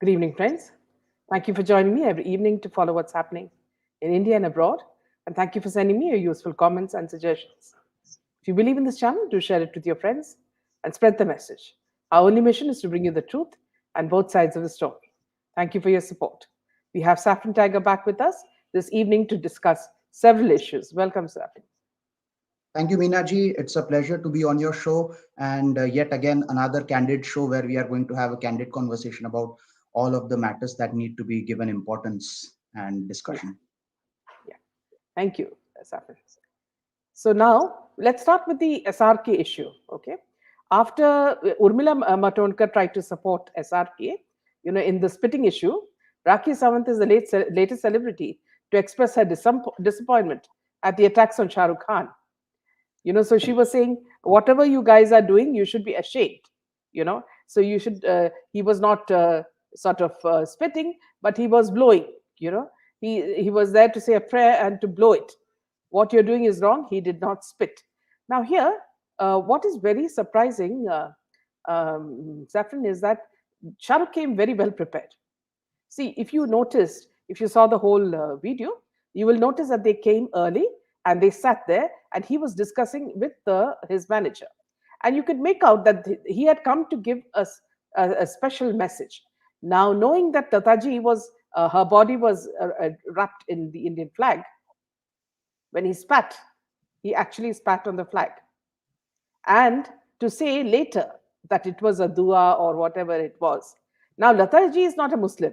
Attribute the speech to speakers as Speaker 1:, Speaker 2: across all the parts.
Speaker 1: Good evening, friends. Thank you for joining me every evening to follow what's happening in India and abroad. And thank you for sending me your useful comments and suggestions. If you believe in this channel, do share it with your friends and spread the message. Our only mission is to bring you the truth and both sides of the story. Thank you for your support. We have Saffron Tiger back with us this evening to discuss several issues. Welcome, Saffron.
Speaker 2: Thank you, Meenaji. It's a pleasure to be on your show. And yet again, another candid show where we are going to have a candid conversation about all of the matters that need to be given importance and
Speaker 1: Yeah,
Speaker 2: discussion.
Speaker 1: yeah. Thank you, Saffron. So now let's start with the SRK issue. Okay, after Urmila Matondkar tried to support SRK, in the spitting issue, Rakhi Sawant is the latest celebrity to express her disappointment at the attacks on Shah Rukh Khan. So she was saying, whatever you guys are doing, you should be ashamed. So you should. He was not sort of spitting, but he was blowing. You know, he was there to say a prayer and to blow it. What you're doing is wrong. He did not spit. Now here, what is very surprising, Saffron, is that Shah Rukh came very well prepared. See, if you noticed, if you saw the whole video, you will notice that they came early and they sat there and he was discussing with his manager. And you could make out that he had come to give us a special message. Now, knowing that Tataji was, her body was wrapped in the Indian flag, when he spat, he actually spat on the flag. And to say later that it was a dua or whatever it was. Now, Lataji is not a Muslim.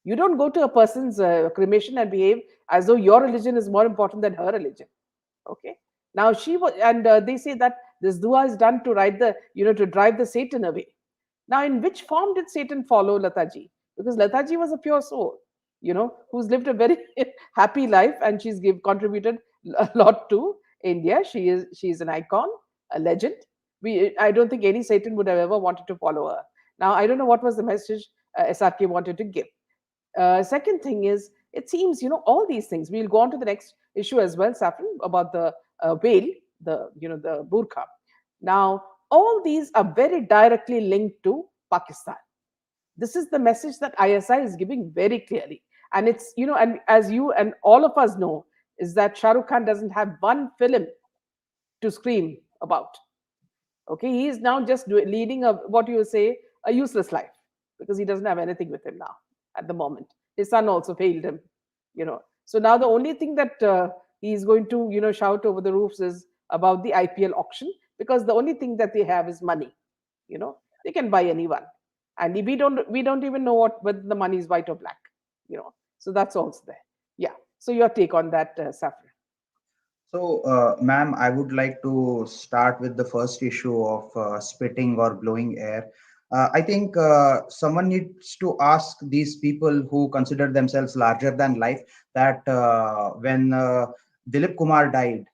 Speaker 1: You don't go to a person's cremation and behave as though your religion is more important than her religion. Okay. Now she was, and they say that this dua is done to to drive the Satan away. Now, in which form did Satan follow Lataji? Because Lataji was a pure soul, who's lived a very happy life, and contributed a lot to India. She's an icon, a legend. I don't think any Satan would have ever wanted to follow her. Now, I don't know what was the message SRK wanted to give. Second thing is, it seems, all these things. We'll go on to the next issue as well, Saffron, about the veil, the burqa. Now, all these are very directly linked to Pakistan. This is the message that ISI is giving very clearly. And it's, and as you and all of us know, is that Shah Rukh Khan doesn't have one film to scream about. Okay, he is now just leading what you say, a useless life, because he doesn't have anything with him now at the moment. His son also failed him. So now the only thing that he's going to, shout over the roofs is about the IPL auction, because the only thing that they have is money. They can buy anyone, and we don't even know whether the money is white or black. So that's also there. Yeah. So your take on that, Saffron?
Speaker 2: So, ma'am, I would like to start with the first issue of spitting or blowing air. I think someone needs to ask these people who consider themselves larger than life that when Dilip Kumar died,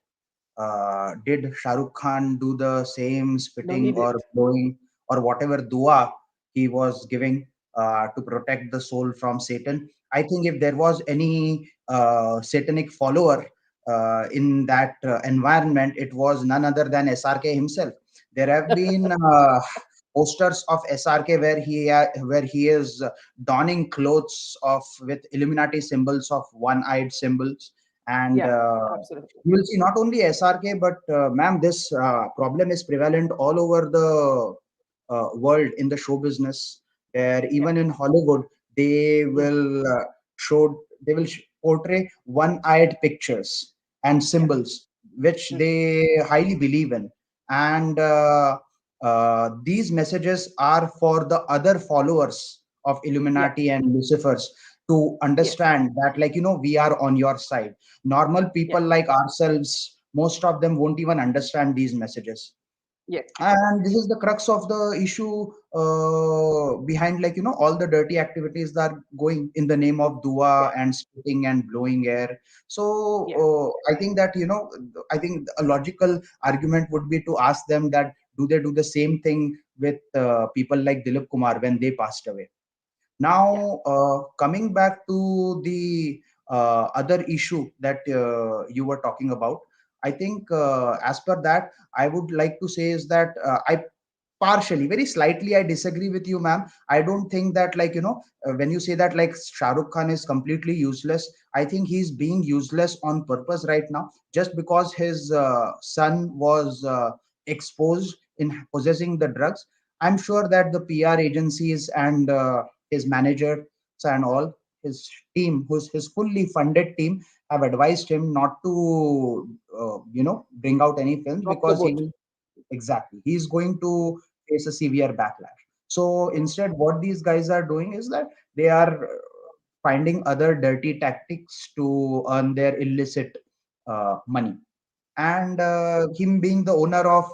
Speaker 2: did Shah Rukh Khan do the same
Speaker 1: No, he
Speaker 2: spitting or
Speaker 1: didn't.
Speaker 2: blowing or whatever dua he was giving to protect the soul from Satan? I think if there was any satanic follower in that environment, it was none other than SRK himself. There have been posters of SRK where he is donning clothes of with Illuminati symbols of one-eyed symbols, and
Speaker 1: Yeah, absolutely.
Speaker 2: you will see not only SRK, but ma'am, this problem is prevalent all over the world in the show business. Where
Speaker 1: Yeah,
Speaker 2: even in Hollywood, they
Speaker 1: yeah,
Speaker 2: will portray one-eyed pictures and
Speaker 1: yeah.
Speaker 2: symbols, which
Speaker 1: Mm.
Speaker 2: they highly believe in, and these messages are for the other followers of
Speaker 1: Yeah,
Speaker 2: Illuminati and Lucifers to
Speaker 1: yes,
Speaker 2: understand that, like, we are on your side. Normal
Speaker 1: yeah,
Speaker 2: people like ourselves, most of them won't even understand these messages.
Speaker 1: yes,
Speaker 2: And this is the crux of the issue behind, like, all the dirty activities that are going in the name of
Speaker 1: yeah,
Speaker 2: dua and spitting and blowing air. So
Speaker 1: yeah,
Speaker 2: I think that, I think a logical argument would be to ask them that do they do the same thing with people like Dilip Kumar when they passed away.
Speaker 1: yeah,
Speaker 2: Now, coming back to the other issue that you were talking about, I think as per that, I would like to say is that I partially, very slightly, I disagree with you, ma'am. I don't think that, like, when you say that, like, Shah Rukh Khan is completely useless, I think he's being useless on purpose right now, just because his son was exposed in possessing the drugs. I'm sure that the PR agencies and his manager and all his team, who's his fully funded team, have advised him not to, bring out any films,
Speaker 1: Rock the
Speaker 2: because
Speaker 1: boat.
Speaker 2: exactly, he's going to face a severe backlash. So instead, what these guys are doing is that they are finding other dirty tactics to earn their illicit money. And him being the owner of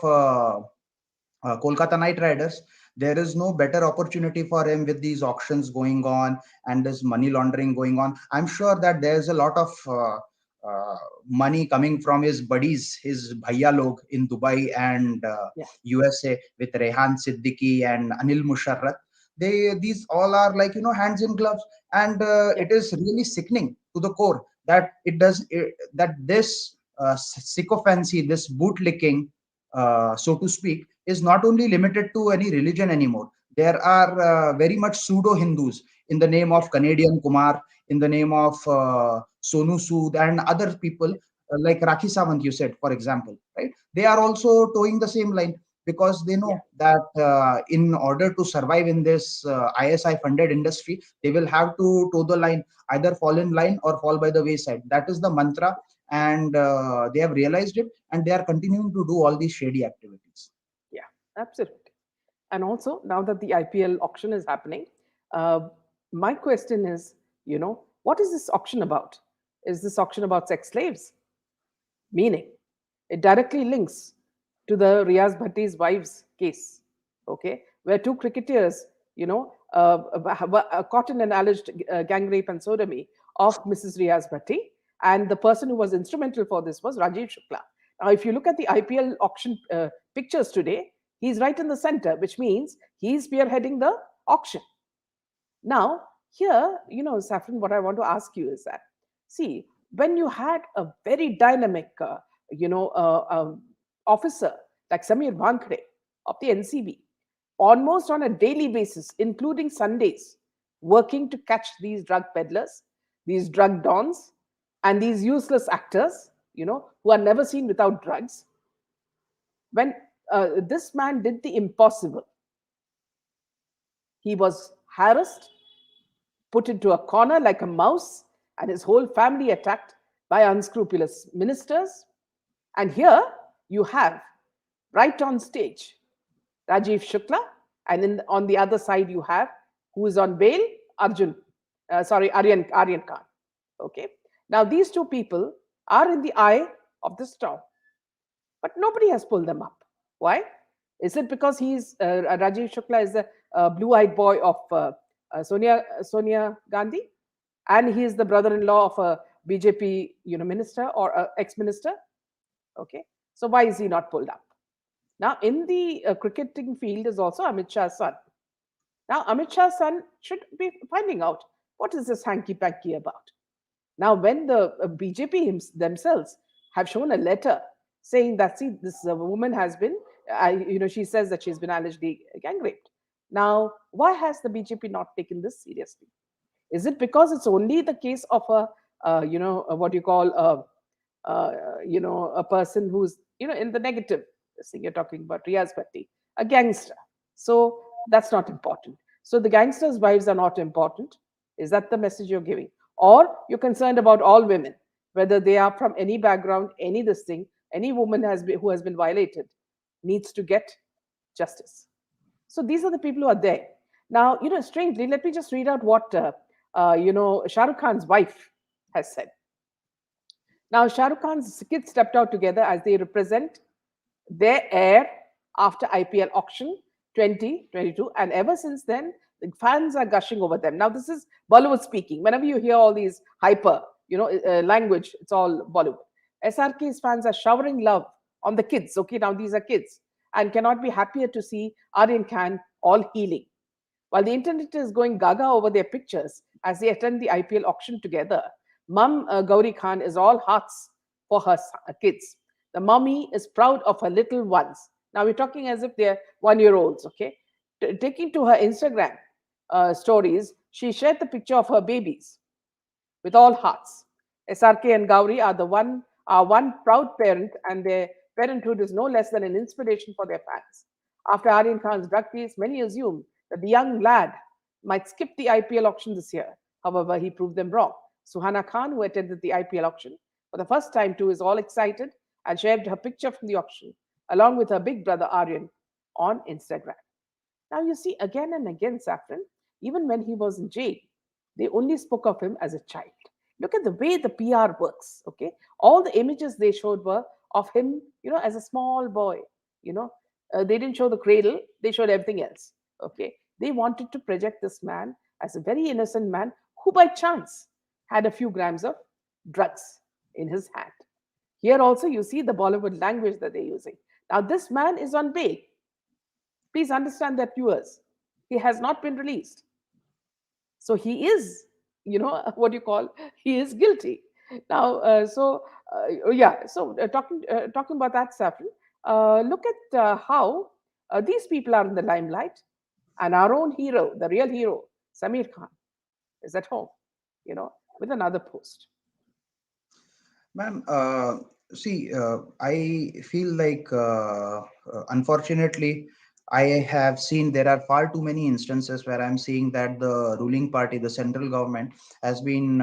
Speaker 2: Kolkata Knight Riders, there is no better opportunity for him with these auctions going on and this money laundering going on. I'm sure that there's a lot of uh, money coming from his buddies, his bhaiya log in Dubai and
Speaker 1: Yeah,
Speaker 2: USA, with Rehan Siddiqui and Anil Musharrat. These all are, like, hands in gloves, and
Speaker 1: yeah,
Speaker 2: it is really sickening to the core that that this sycophancy, this bootlicking, so to speak, is not only limited to any religion anymore. There are very much pseudo Hindus in the name
Speaker 1: yeah,
Speaker 2: of Canadian Kumar, in the name of Sonu Sood, and other people, like Rakhi Sawant, you said, for example, right? They are also towing the same line, because they
Speaker 1: yeah,
Speaker 2: know that in order to survive in this ISI funded industry, they will have to toe the line, either fall in line or fall by the wayside. That is the mantra, and they have realized it, and they are continuing to do all these shady activities.
Speaker 1: yeah, absolutely. And also, now that the IPL auction is happening, uh, my question is, what is this auction about? Is this auction about sex slaves? Meaning, it directly links to the Riaz Bhatti's wife's case, okay, where two cricketers, were caught in an alleged gang rape and sodomy of Mrs. Riaz Bhatti, and the person who was instrumental for this was Rajiv Shukla. Now, if you look at the IPL auction pictures today, he's right in the center, which means he's spearheading the auction. Now, here, Saffron, what I want to ask you is that, see, when you had a very dynamic, officer like Samir Vankre of the NCB, almost on a daily basis, including Sundays, working to catch these drug peddlers, these drug dons, and these useless actors, who are never seen without drugs. When this man did the impossible, he was harassed, put into a corner like a mouse, and his whole family attacked by unscrupulous ministers. And here you have, right on stage, Rajiv Shukla, and on the other side you have, who is on bail, Aryan Khan. Okay. Now these two people are in the eye of the storm, but nobody has pulled them up. Why? Is it because Rajiv Shukla is the blue-eyed boy of Sonia Gandhi, and he is the brother-in-law of a BJP minister or ex-minister? Okay, so why is he not pulled up? Now, in the cricketing field is also Amit Shah's son. Now, Amit Shah's son should be finding out what is this hanky-panky about. Now, when the BJP themselves have shown a letter saying that, see, this woman has been, she says that she's been allegedly gang raped. Now, why has the BJP not taken this seriously? Is it because it's only the case of what you call a person who's, in the negative thing you're talking about, Riaz Bhatti, a gangster? So that's not important. So the gangsters' wives are not important. Is that the message you're giving? Or you're concerned about all women, whether they are from any background, any this thing, any woman who has been violated needs to get justice. So these are the people who are there. Now, strangely, let me just read out what Shah Rukh Khan's wife has said. Now, Shah Rukh Khan's kids stepped out together as they represent their heir after IPL auction 2022, and ever since then, the fans are gushing over them. Now, this is Bollywood speaking. Whenever you hear all these hyper, language, it's all Bollywood. SRK's fans are showering love on the kids. Okay, now these are kids, and cannot be happier to see Aryan Khan all healing. While the internet is going gaga over their pictures as they attend the IPL auction together, Mum Gauri Khan is all hearts for her kids. The mummy is proud of her little ones Now we're talking as if they're 1 year olds, okay? Taking to her Instagram stories, she shared the picture of her babies with all hearts. SRK and Gauri are one proud parent, and their parenthood is no less than an inspiration for their fans. After Aryan Khan's drug case, many assumed that the young lad might skip the IPL auction this year. However, he proved them wrong. Suhana Khan, who attended the IPL auction for the first time too, is all excited and shared her picture from the auction along with her big brother Aryan on Instagram. Now, you see, again and again, Saffron, even when he was in jail, they only spoke of him as a child. Look at the way the PR works, okay? All the images they showed were of him, as a small boy, you know. They didn't show the cradle, they showed everything else, okay? They wanted to project this man as a very innocent man who, by chance, had a few grams of drugs in his hand. Here also, you see the Bollywood language that they're using. Now, this man is on bail. Please understand that, viewers. He has not been released. So he is, what you call, he is guilty. Now, yeah, so talking about that, Saffron, look at how these people are in the limelight, and our own hero, the real hero, Samir Khan, is at home, with another post.
Speaker 2: Ma'am, see, I feel like, unfortunately, I have seen there are far too many instances where I'm seeing that the ruling party, the central government, has been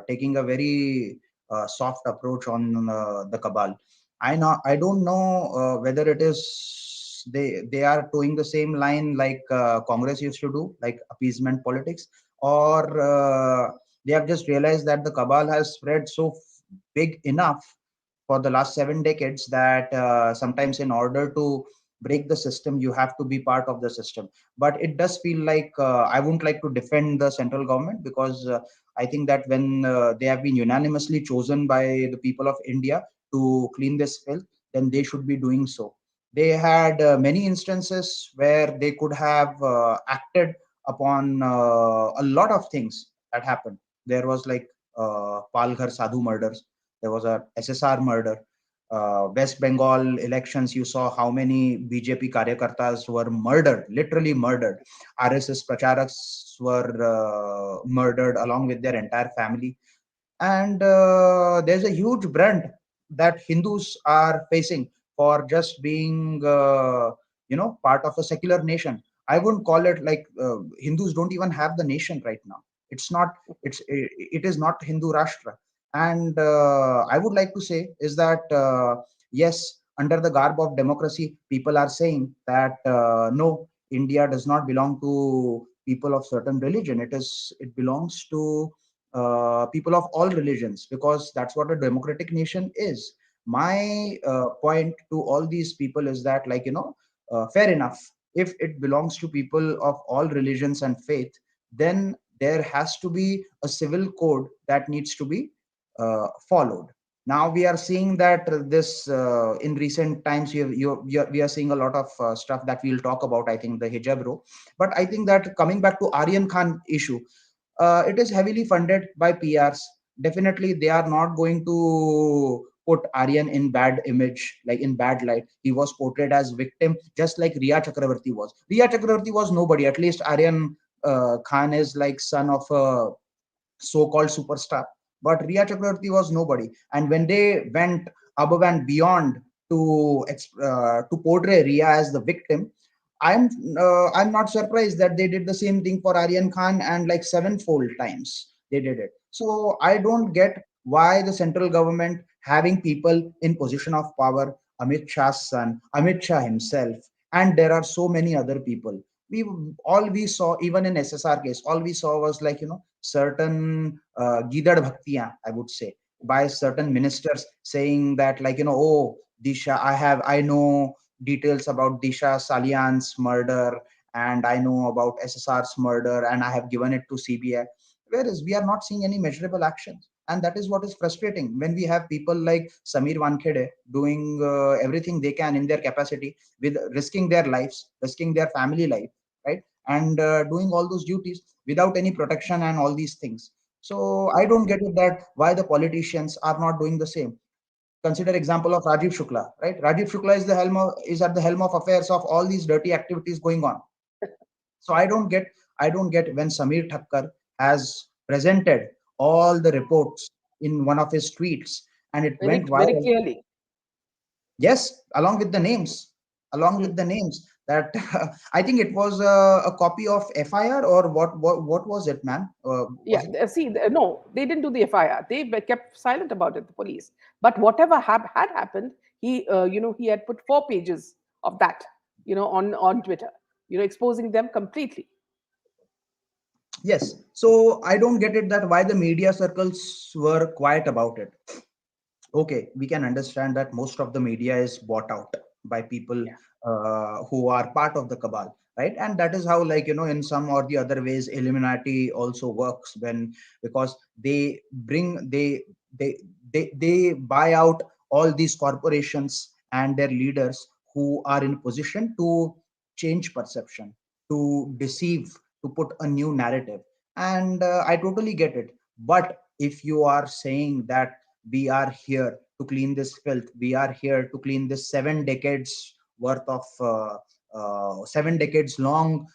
Speaker 2: taking a very soft approach on the cabal. I don't know whether it is they are towing the same line like Congress used to do, like appeasement politics, or they have just realized that the cabal has spread so big enough for the last 7 decades that sometimes in order to break the system you have to be part of the system. But it does feel like, I wouldn't like to defend the central government, because I think that when they have been unanimously chosen by the people of India to clean this filth, then they should be doing so. They had many instances where they could have acted upon a lot of things that happened. There was like Palghar Sadhu murders. There was a SSR murder. West Bengal elections, you saw how many BJP karyakartas were murdered, literally murdered. RSS pracharaks were murdered along with their entire family. And there's a huge brand that Hindus are facing for just being, part of a secular nation. I wouldn't call it like, Hindus don't even have the nation right now. It's not. It is not Hindu Rashtra. And I would like to say is that, yes, under the garb of democracy, people are saying that no, India does not belong to people of certain religion. It belongs to people of all religions, because that's what a democratic nation is. My point to all these people is that, like, fair enough, if it belongs to people of all religions and faith, then there has to be a civil code that needs to be followed. Now we are seeing that this in recent times, we are seeing a lot of stuff that we'll talk about, I think the hijab row. But I think that coming back to Aryan Khan issue, it is heavily funded by PRs. Definitely, they are not going to put Aryan in bad image, like in bad light. He was portrayed as victim, just like Riya Chakravarti was. Riya Chakravarti was nobody. At least Aryan Khan is like son of a so-called superstar. But Riya Chakravarti was nobody. And when they went above and beyond to portray Riya as the victim, I'm not surprised that they did the same thing for Aryan Khan, and like sevenfold times they did it. So I don't get why the central government having people in position of power, Amit Shah's son, Amit Shah himself, and there are so many other people. We all we saw, even in SSR case, all we saw was like, certain gidad bhaktiyan, I would say, by certain ministers saying that, like, oh, Disha, I know details about Disha Salian's murder, and I know about SSR's murder, and I have given it to CBI. Whereas we are not seeing any measurable actions. And that is what is frustrating when we have people like Samir Wankhede doing everything they can in their capacity, with risking their lives, risking their family life, right? And doing all those duties without any protection and all these things. So I don't get it that why the politicians are not doing the same. Consider example of Rajiv Shukla, right? Rajiv Shukla is at the helm of affairs of all these dirty activities going on. So I don't get when Samir Thakkar has presented all the reports in one of his tweets and it
Speaker 1: very
Speaker 2: went
Speaker 1: very
Speaker 2: viral.
Speaker 1: clearly.
Speaker 2: Yes, along
Speaker 1: Hmm.
Speaker 2: with the names that I think it was a copy of FIR or what was it, man?
Speaker 1: Yeah,
Speaker 2: Was it?
Speaker 1: see, no, they didn't do the FIR. They kept silent about it, the police. But whatever had happened, he had put 4 pages of that, on Twitter, exposing them completely.
Speaker 2: Yes. So I don't get it that why the media circles were quiet about it. Okay, we can understand that most of the media is bought out by people
Speaker 1: Yeah,
Speaker 2: who are part of the cabal, right? And that is how, like, in some or the other ways, Illuminati also works when, because they they buy out all these corporations and their leaders who are in position to change perception, to deceive, to put a new narrative. And I totally get it. But if you are saying that we are here to clean this filth, we are here to clean this 7 decades worth of 7 decades long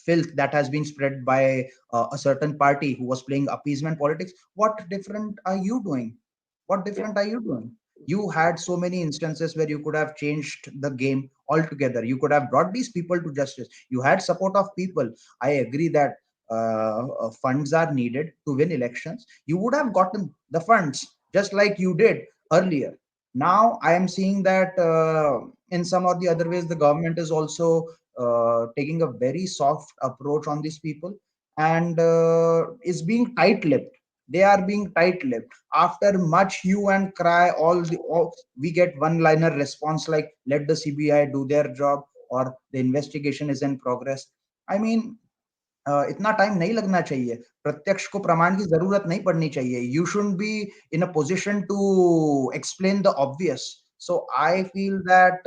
Speaker 2: filth that has been spread by a certain party who was playing appeasement politics, what different are you doing? What
Speaker 1: yeah,
Speaker 2: different are you doing? You had so many instances where you could have changed the game altogether. You could have brought these people to justice. You had support of people. I agree that funds are needed to win elections. You would have gotten the funds just like you did earlier. Now I am seeing that in some or the other ways the government is also taking a very soft approach on these people, and is being tight-lipped. They are being tight-lipped after much hue and cry. We get one-liner response like, let the CBI do their job, or the investigation is in progress. I mean, इतना time नहीं लगना चाहिए, प्रत्यक्ष को प्रमाण की जरूरत नहीं पड़नी चाहिए. You shouldn't be in a position to explain the obvious. So I feel that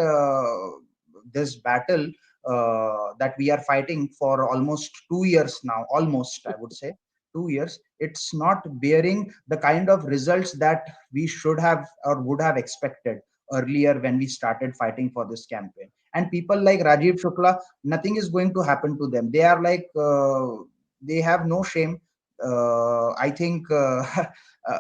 Speaker 2: this battle that we are fighting for almost 2 years now, almost, I would say 2 years, it's not bearing the kind of results that we should have or would have expected earlier when we started fighting for this campaign. And people like Rajiv Shukla, nothing is going to happen to them. They are like they have no shame. I think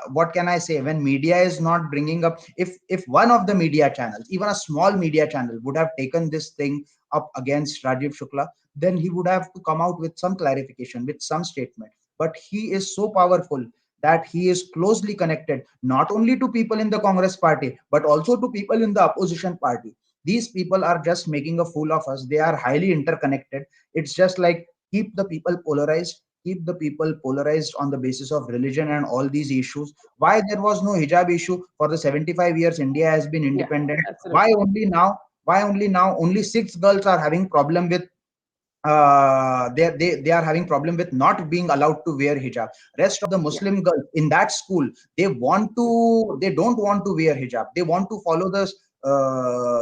Speaker 2: what can I say, when media is not bringing up, if one of the media channels, even a small media channel, would have taken this thing up against Rajiv Shukla, then he would have to come out with some clarification, with some statement. But he is so powerful that he is closely connected not only to people in the Congress party but also to people in the opposition party. These people are just making a fool of us. They are highly interconnected. It's just like, keep the people polarized, keep the people polarized on the basis of religion and all these issues. Why there was no hijab issue for the 75 years India has been
Speaker 1: yeah,
Speaker 2: independent? Why
Speaker 1: absolutely.
Speaker 2: only now? Why only now only 6 girls are having problem with they are having problem with not being allowed to wear hijab? Rest of the
Speaker 1: Yeah.
Speaker 2: Muslim girls in that school, they don't want to wear hijab. They want to follow the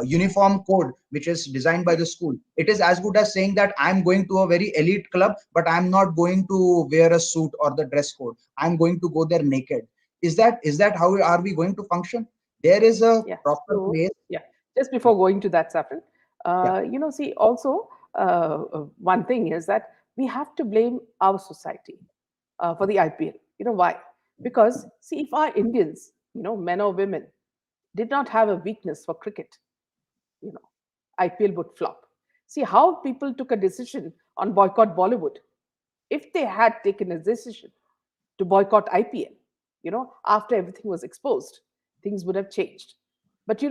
Speaker 2: uniform code which is designed by the school. It is as good as saying that I'm going to a very elite club but I'm not going to wear a suit or the dress code. I'm going to go there naked. Is that how are we going to function? There is a
Speaker 1: Yeah.
Speaker 2: proper
Speaker 1: So,
Speaker 2: place.
Speaker 1: yeah, just
Speaker 2: Yeah,
Speaker 1: before going to that, Saffron,
Speaker 2: yeah,
Speaker 1: see, also, one thing is that we have to blame our society for the IPL. You know why? Because, see, if our Indians, men or women, did not have a weakness for cricket, you know, IPL would flop. See how people took a decision on boycott Bollywood. If they had taken a decision to boycott IPL, after everything was exposed, things would have changed. But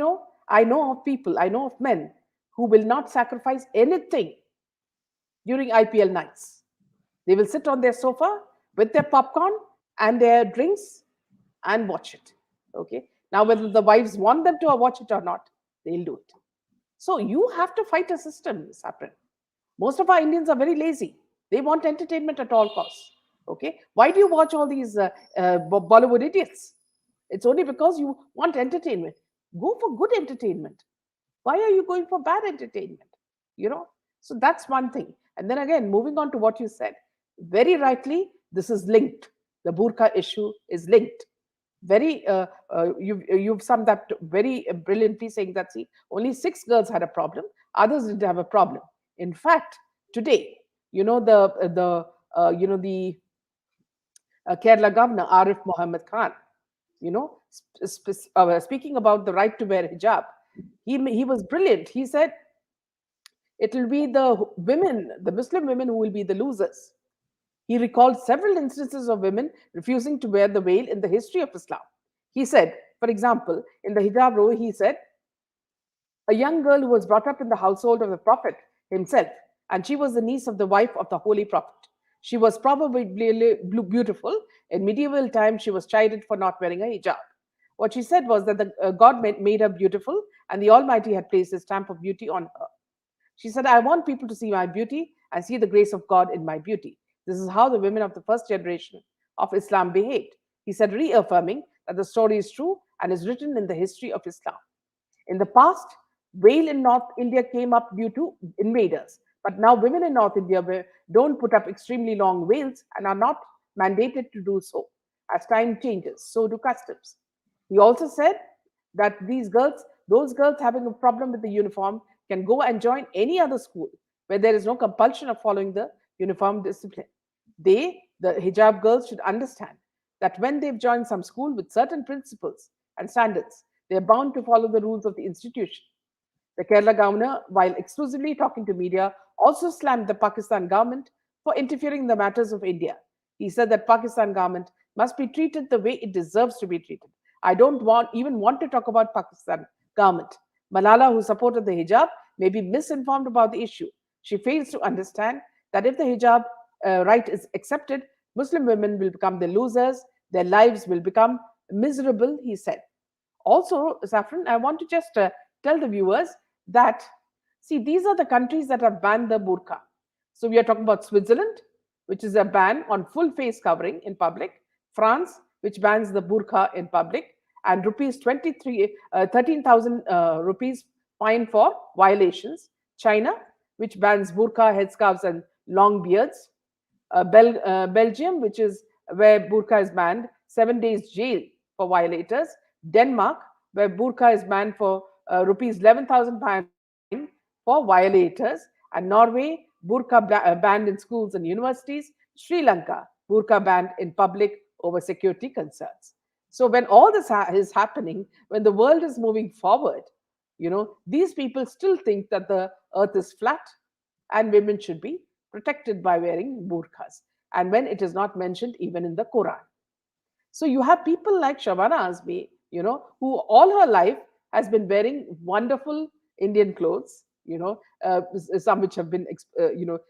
Speaker 1: I know of people, I know of men who will not sacrifice anything during IPL nights. They will sit on their sofa with their popcorn and their drinks and watch it. Okay. Now, whether the wives want them to watch it or not, they'll do it. So you have to fight a system, Sapran. Most of our Indians are very lazy. They want entertainment at all costs. Okay, why do you watch all these Bollywood idiots? It's only because you want entertainment. Go for good entertainment. Why are you going for bad entertainment? You know, so that's one thing. And then again, moving on to what you said, very rightly, this is linked. The Burka issue is linked. Very, you've summed that very brilliantly, saying that, see, only 6 girls had a problem, others didn't have a problem. In fact, today, the Kerala governor Arif Mohammed Khan, speaking about the right to wear hijab, he was brilliant. He said it will be the women, the Muslim women, who will be the losers. He recalled several instances of women refusing to wear the veil in the history of Islam. He said, for example, in the hijab rule, he said, a young girl who was brought up in the household of the Prophet himself, and she was the niece of the wife of the Holy Prophet. She was probably beautiful. In medieval times, she was chided for not wearing a hijab. What she said was that God made her beautiful, and the Almighty had placed a stamp of beauty on her. She said, I want people to see my beauty and see the grace of God in my beauty. This is how the women of the first generation of Islam behaved. He said, reaffirming that the story is true and is written in the history of Islam. In the past, veil in North India came up due to invaders, but now women in North India don't put up extremely long veils and are not mandated to do so. As time changes, so do customs. He also said that those girls having a problem with the uniform, can go and join any other school where there is no compulsion of following the uniform discipline. The hijab girls, should understand that when they've joined some school with certain principles and standards, they are bound to follow the rules of the institution. The Kerala governor, while exclusively talking to media, also slammed the Pakistan government for interfering in the matters of India. He said that Pakistan government must be treated the way it deserves to be treated. I don't even want to talk about Pakistan government. Malala, who supported the hijab, may be misinformed about the issue. She fails to understand that if the hijab right is accepted, Muslim women will become the losers, their lives will become miserable, he said. Also, Saffron, I want to just tell the viewers that, see, these are the countries that have banned the burqa. So we are talking about Switzerland, which is a ban on full face covering in public, France, which bans the burqa in public, and rupees 13,000 rupees fine for violations. China, which bans burqa, headscarves, and long beards. Belgium, which is where burqa is banned, 7 days jail for violators. Denmark, where burqa is banned for rupees 11,000 fine for violators. And Norway, burqa banned in schools and universities. Sri Lanka, burqa banned in public over security concerns. So when all this is happening, when the world is moving forward, these people still think that the earth is flat and women should be protected by wearing burqas. And when it is not mentioned even in the Quran. So you have people like Shabana Azmi, who all her life has been wearing wonderful Indian clothes, some which have been,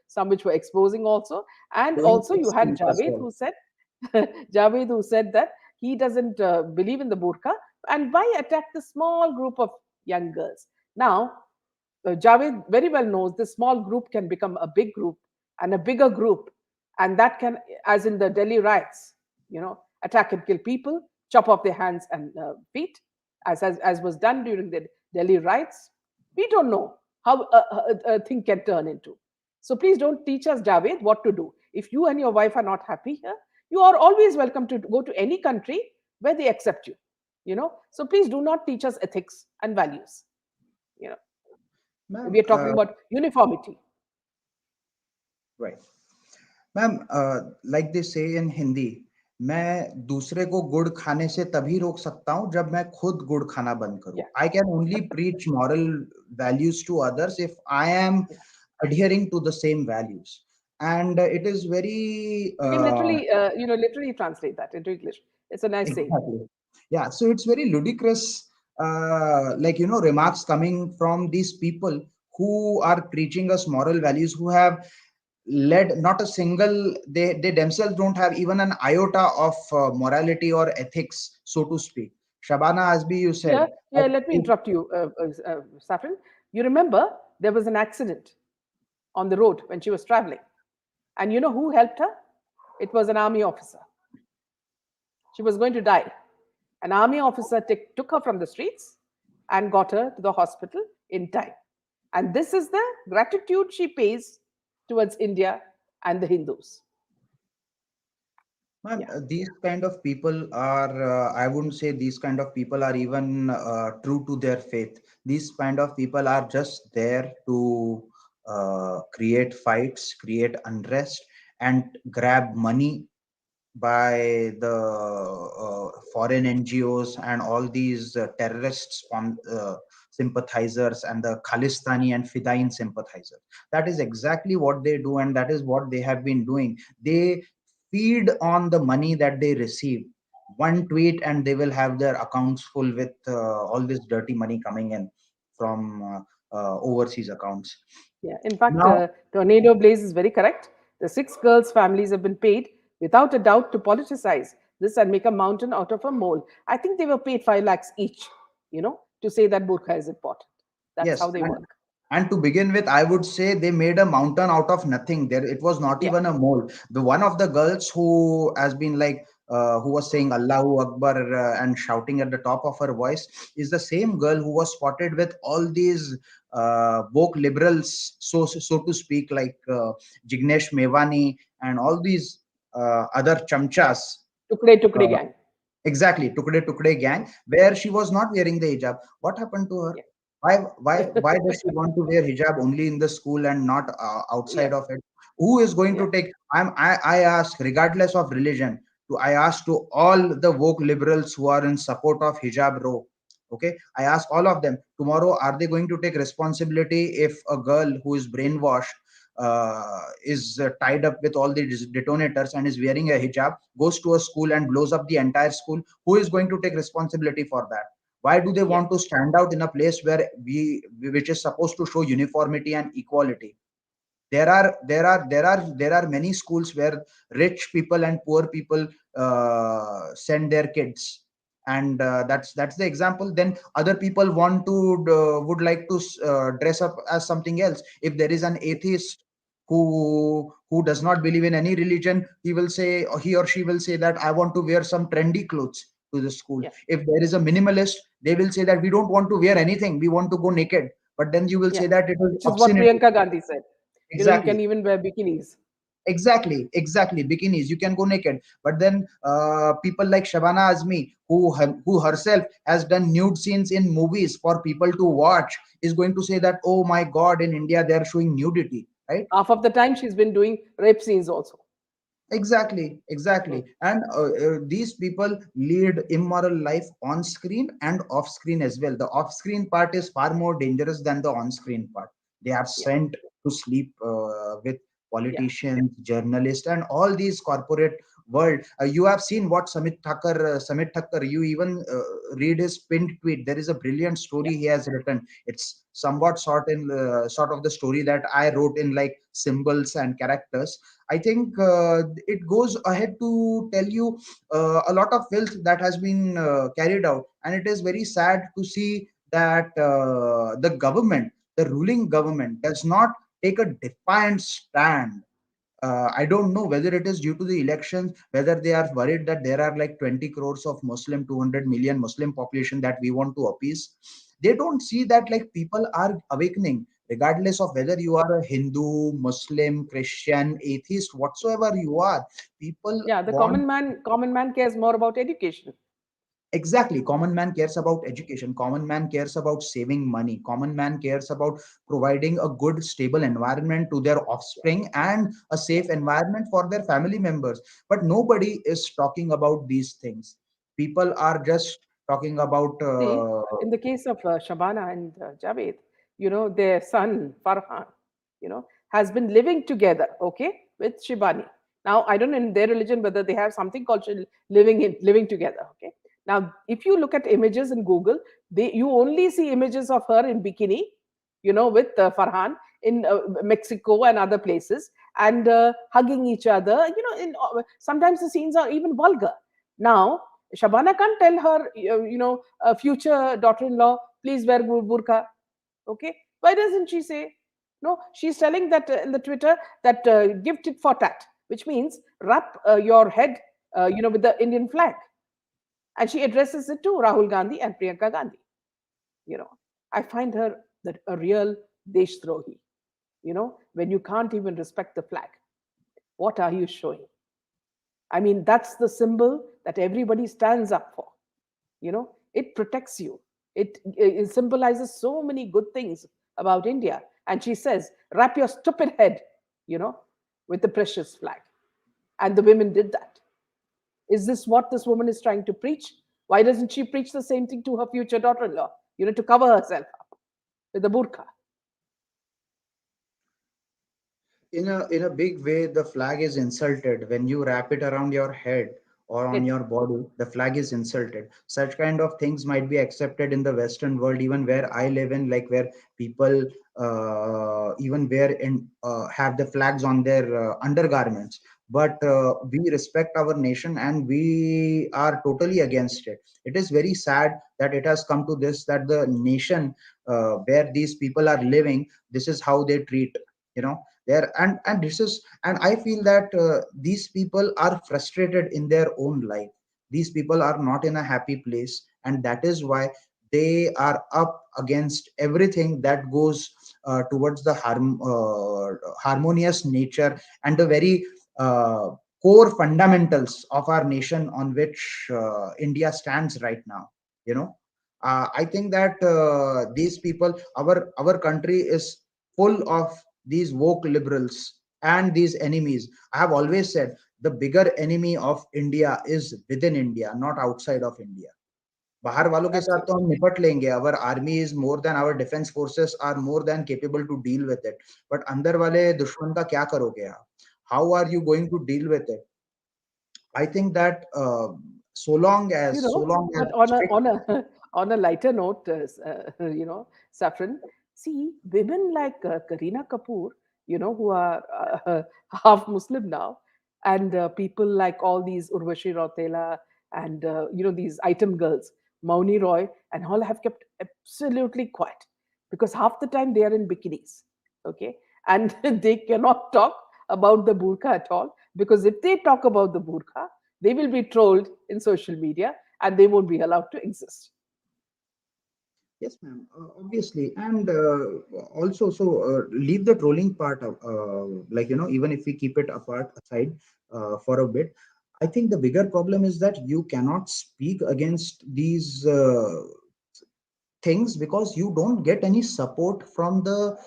Speaker 1: some which were exposing also. And
Speaker 2: Going
Speaker 1: also
Speaker 2: to
Speaker 1: you had
Speaker 2: extremes as
Speaker 1: Javed
Speaker 2: well.
Speaker 1: who said, Javed who said that he doesn't believe in the burqa. And why attack the small group of young girls? Now, Javed very well knows this small group can become a big group and a bigger group. And that can, as in the Delhi riots, attack and kill people, chop off their hands and feet, as was done during the Delhi riots. We don't know how a thing can turn into. So please don't teach us, Javed, what to do. If you and your wife are not happy here, you are always welcome to go to any country where they accept you. So please do not teach us ethics and values. You know, we
Speaker 2: Ma'am,
Speaker 1: are talking about uniformity.
Speaker 2: right. Ma'am like they से इन हिंदी, मैं दूसरे को गुड़ खाने से तभी रोक सकता हूँ जब मैं खुद गुड़ खाना बंद करूँ.
Speaker 1: Yeah.
Speaker 2: I can only preach moral values to others if I am
Speaker 1: Yeah.
Speaker 2: adhering to the same values. And it is very
Speaker 1: You can literally translate that into English. It's a nice saying.
Speaker 2: exactly. Yeah, so it's very ludicrous, remarks coming from these people who are preaching us moral values, who have led not a single, they themselves don't have even an iota of morality or ethics, so to speak. Shabana Azbi, you said
Speaker 1: Yeah, yeah. Let me interrupt you, Saffron. You remember there was an accident on the road when she was traveling, and you know who helped her? It was an army officer. She was going to die. An army officer took her from the streets and got her to the hospital in time. And this is the gratitude she pays towards India and the Hindus.
Speaker 2: Ma'am,
Speaker 1: Yeah,
Speaker 2: these kind of people are, I wouldn't say these kind of people are even true to their faith. These kind of people are just there to create fights, create unrest, and grab money by the foreign NGOs and all these terrorists on sympathizers and the Khalistani and Fidain sympathizers. That is exactly what they do, and that is what they have been doing. They feed on the money that they receive. One tweet, and they will have their accounts full with all this dirty money coming in from overseas accounts.
Speaker 1: yeah. In fact,
Speaker 2: Now,
Speaker 1: Tornado Blaze is very correct. The six girls' families have been paid without a doubt to politicize this and make a mountain out of a mole. I think they were paid 5 lakhs each, to say that burqa is important. That's how
Speaker 2: yes,
Speaker 1: they work.
Speaker 2: and to begin with, I would say they made a mountain out of nothing. There, it was not
Speaker 1: Yeah,
Speaker 2: even a mole. The one of the girls who has been like, who was saying Allahu Akbar and shouting at the top of her voice, is the same girl who was spotted with all these woke liberals, so to speak, like Jignesh Mevani and all these other chamchas.
Speaker 1: tukde tukde
Speaker 2: Uh,
Speaker 1: gang.
Speaker 2: Exactly, Tukde Tukde gang, where she was not wearing the hijab. What happened to her?
Speaker 1: Yeah,
Speaker 2: Why does she want to wear hijab only in the school and not outside
Speaker 1: yeah,
Speaker 2: of it? Who is going
Speaker 1: yeah,
Speaker 2: to take? I ask, regardless of religion, I ask to all the woke liberals who are in support of hijab row. Okay, I ask all of them tomorrow: are they going to take responsibility if a girl who is brainwashed is tied up with all these detonators and is wearing a hijab, goes to a school and blows up the entire school? Who is going to take responsibility for that? Why do they
Speaker 1: yeah,
Speaker 2: want to stand out in a place where which is supposed to show uniformity and equality? There are many schools where rich people and poor people send their kids, and that's the example. Then other people want to would like to dress up as something else. If there is an atheist who does not believe in any religion, he will say, or he or she will say, that I want to wear some trendy clothes to the school.
Speaker 1: yeah,
Speaker 2: If there is a minimalist, they will say that we don't want to wear anything, we want to go naked. But then you will say
Speaker 1: yeah.
Speaker 2: that it is
Speaker 1: Which is what
Speaker 2: obscenity.
Speaker 1: Priyanka Gandhi said. You
Speaker 2: Exactly,
Speaker 1: can even wear bikinis.
Speaker 2: exactly, bikinis, you can go naked. But then people like Shabana Azmi, who herself has done nude scenes in movies for people to watch, is going to say that, oh my god, in India they are showing nudity, right?
Speaker 1: Half of the time, she's been doing rape scenes also.
Speaker 2: Exactly.
Speaker 1: Mm.
Speaker 2: And these people lead immoral life on screen and off screen as well. The off screen part is far more dangerous than the on screen part. They are
Speaker 1: Yeah,
Speaker 2: sent to sleep with
Speaker 1: yeah,
Speaker 2: politicians, journalists, and all these corporate world. You have seen what Samit Thakkar, you even read his pinned tweet. There is a brilliant
Speaker 1: yeah,
Speaker 2: story he has written. It's somewhat sort of the story that I wrote in like symbols and characters. I think it goes ahead to tell you a lot of filth that has been carried out, and it is very sad to see that the government, the ruling government, does not take a defiant stand. I don't know whether it is due to the elections, whether they are worried that there are like 20 crores of Muslim, 200 million Muslim population that we want to appease. They don't see that like people are awakening, regardless of whether you are a Hindu, Muslim, Christian, atheist, whatsoever you are. People
Speaker 1: yeah. The
Speaker 2: want.
Speaker 1: common man cares more about education.
Speaker 2: Exactly. Common man cares about education. Common man cares about saving money. Common man cares about providing a good, stable environment to their offspring and a
Speaker 1: Yeah.
Speaker 2: safe environment for their family members. But nobody is talking about these things. People are just talking about.
Speaker 1: See, in the case of Shabana and Javed, their son Farhan, has been living together, okay, with Shibani. Now, I don't know in their religion whether they have something called living together, okay. Now, if you look at images in Google, you only see images of her in bikini, with Farhan in Mexico and other places, and hugging each other. Sometimes the scenes are even vulgar. Now, Shabana can't tell her, future daughter-in-law, please wear burqa. Okay, why doesn't she say? No, she's telling that in the Twitter that give tit for tat, which means wrap your head, with the Indian flag, and she addresses it to Rahul Gandhi and Priyanka Gandhi. You know, I find her that a real deshtrohi. When you can't even respect the flag, what are you showing? I mean, that's the symbol that everybody stands up for. It protects you. It symbolizes so many good things about India. And she says, wrap your stupid head, you know, with the precious flag. And the women did that. Is this what this woman is trying to preach? Why doesn't she preach the same thing to her future daughter-in-law, to cover herself up with the burqa?
Speaker 2: In a big way, the flag is insulted when you wrap it around your head or on
Speaker 1: It,
Speaker 2: your body. The flag is insulted. Such kind of things might be accepted in the Western world, even where I live in, like where people even wear and have the flags on their undergarments. But we respect our nation and we are totally against it. It is very sad that it has come to this, that the nation where these people are living, this is how they treat, you know there. And this is, and I feel that these people are frustrated in their own life. These people are not in a happy place, and that is why they are up against everything that goes towards the harmonious nature and the very uh, core fundamentals of our nation on which India stands right now. you know I think that these people, our country is full of these woke liberals and these enemies. I have always said the bigger enemy of India is within India, not outside of India. बाहर वालों के साथ तो
Speaker 1: absolutely.
Speaker 2: हम निपट लेंगे. Our army is more than, our defense forces are more than capable to deal with it. But अंदर वाले दुश्मन का क्या करोगे आप? How are you going to deal with it? I think that so long as,
Speaker 1: But on a
Speaker 2: strict.
Speaker 1: on a on a lighter note, Saffron, see women like Kareena Kapoor, who are half Muslim now, and people like all these Urvashi Rautela and these item girls, Mauni Roy, and all have kept absolutely quiet because half the time they are in bikinis, okay, and they cannot talk about the burqa at all because if they talk about the burqa, they will be trolled in social media and they won't be allowed to exist.
Speaker 2: Yes, ma'am. Obviously, and also, so leave the trolling part of, like, even if we keep it apart aside for a bit, I think the bigger problem is that you cannot speak against these things because you don't get any support from the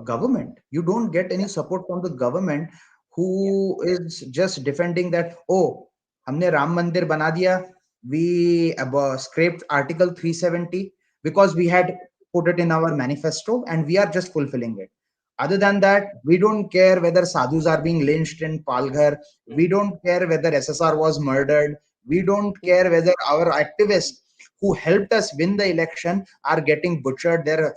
Speaker 2: government. You don't get any
Speaker 1: Yeah,
Speaker 2: support from the government,
Speaker 1: yeah,
Speaker 2: who is just defending that, oh, हमने राम मंदिर बना दिया. We scraped Article 370 because we had put it in our manifesto and we are just fulfilling it. Other than that, we don't care whether sadhus are being lynched in Palghar. We don't care whether SSR was murdered. We don't care whether our activists who helped us win the election are getting butchered, their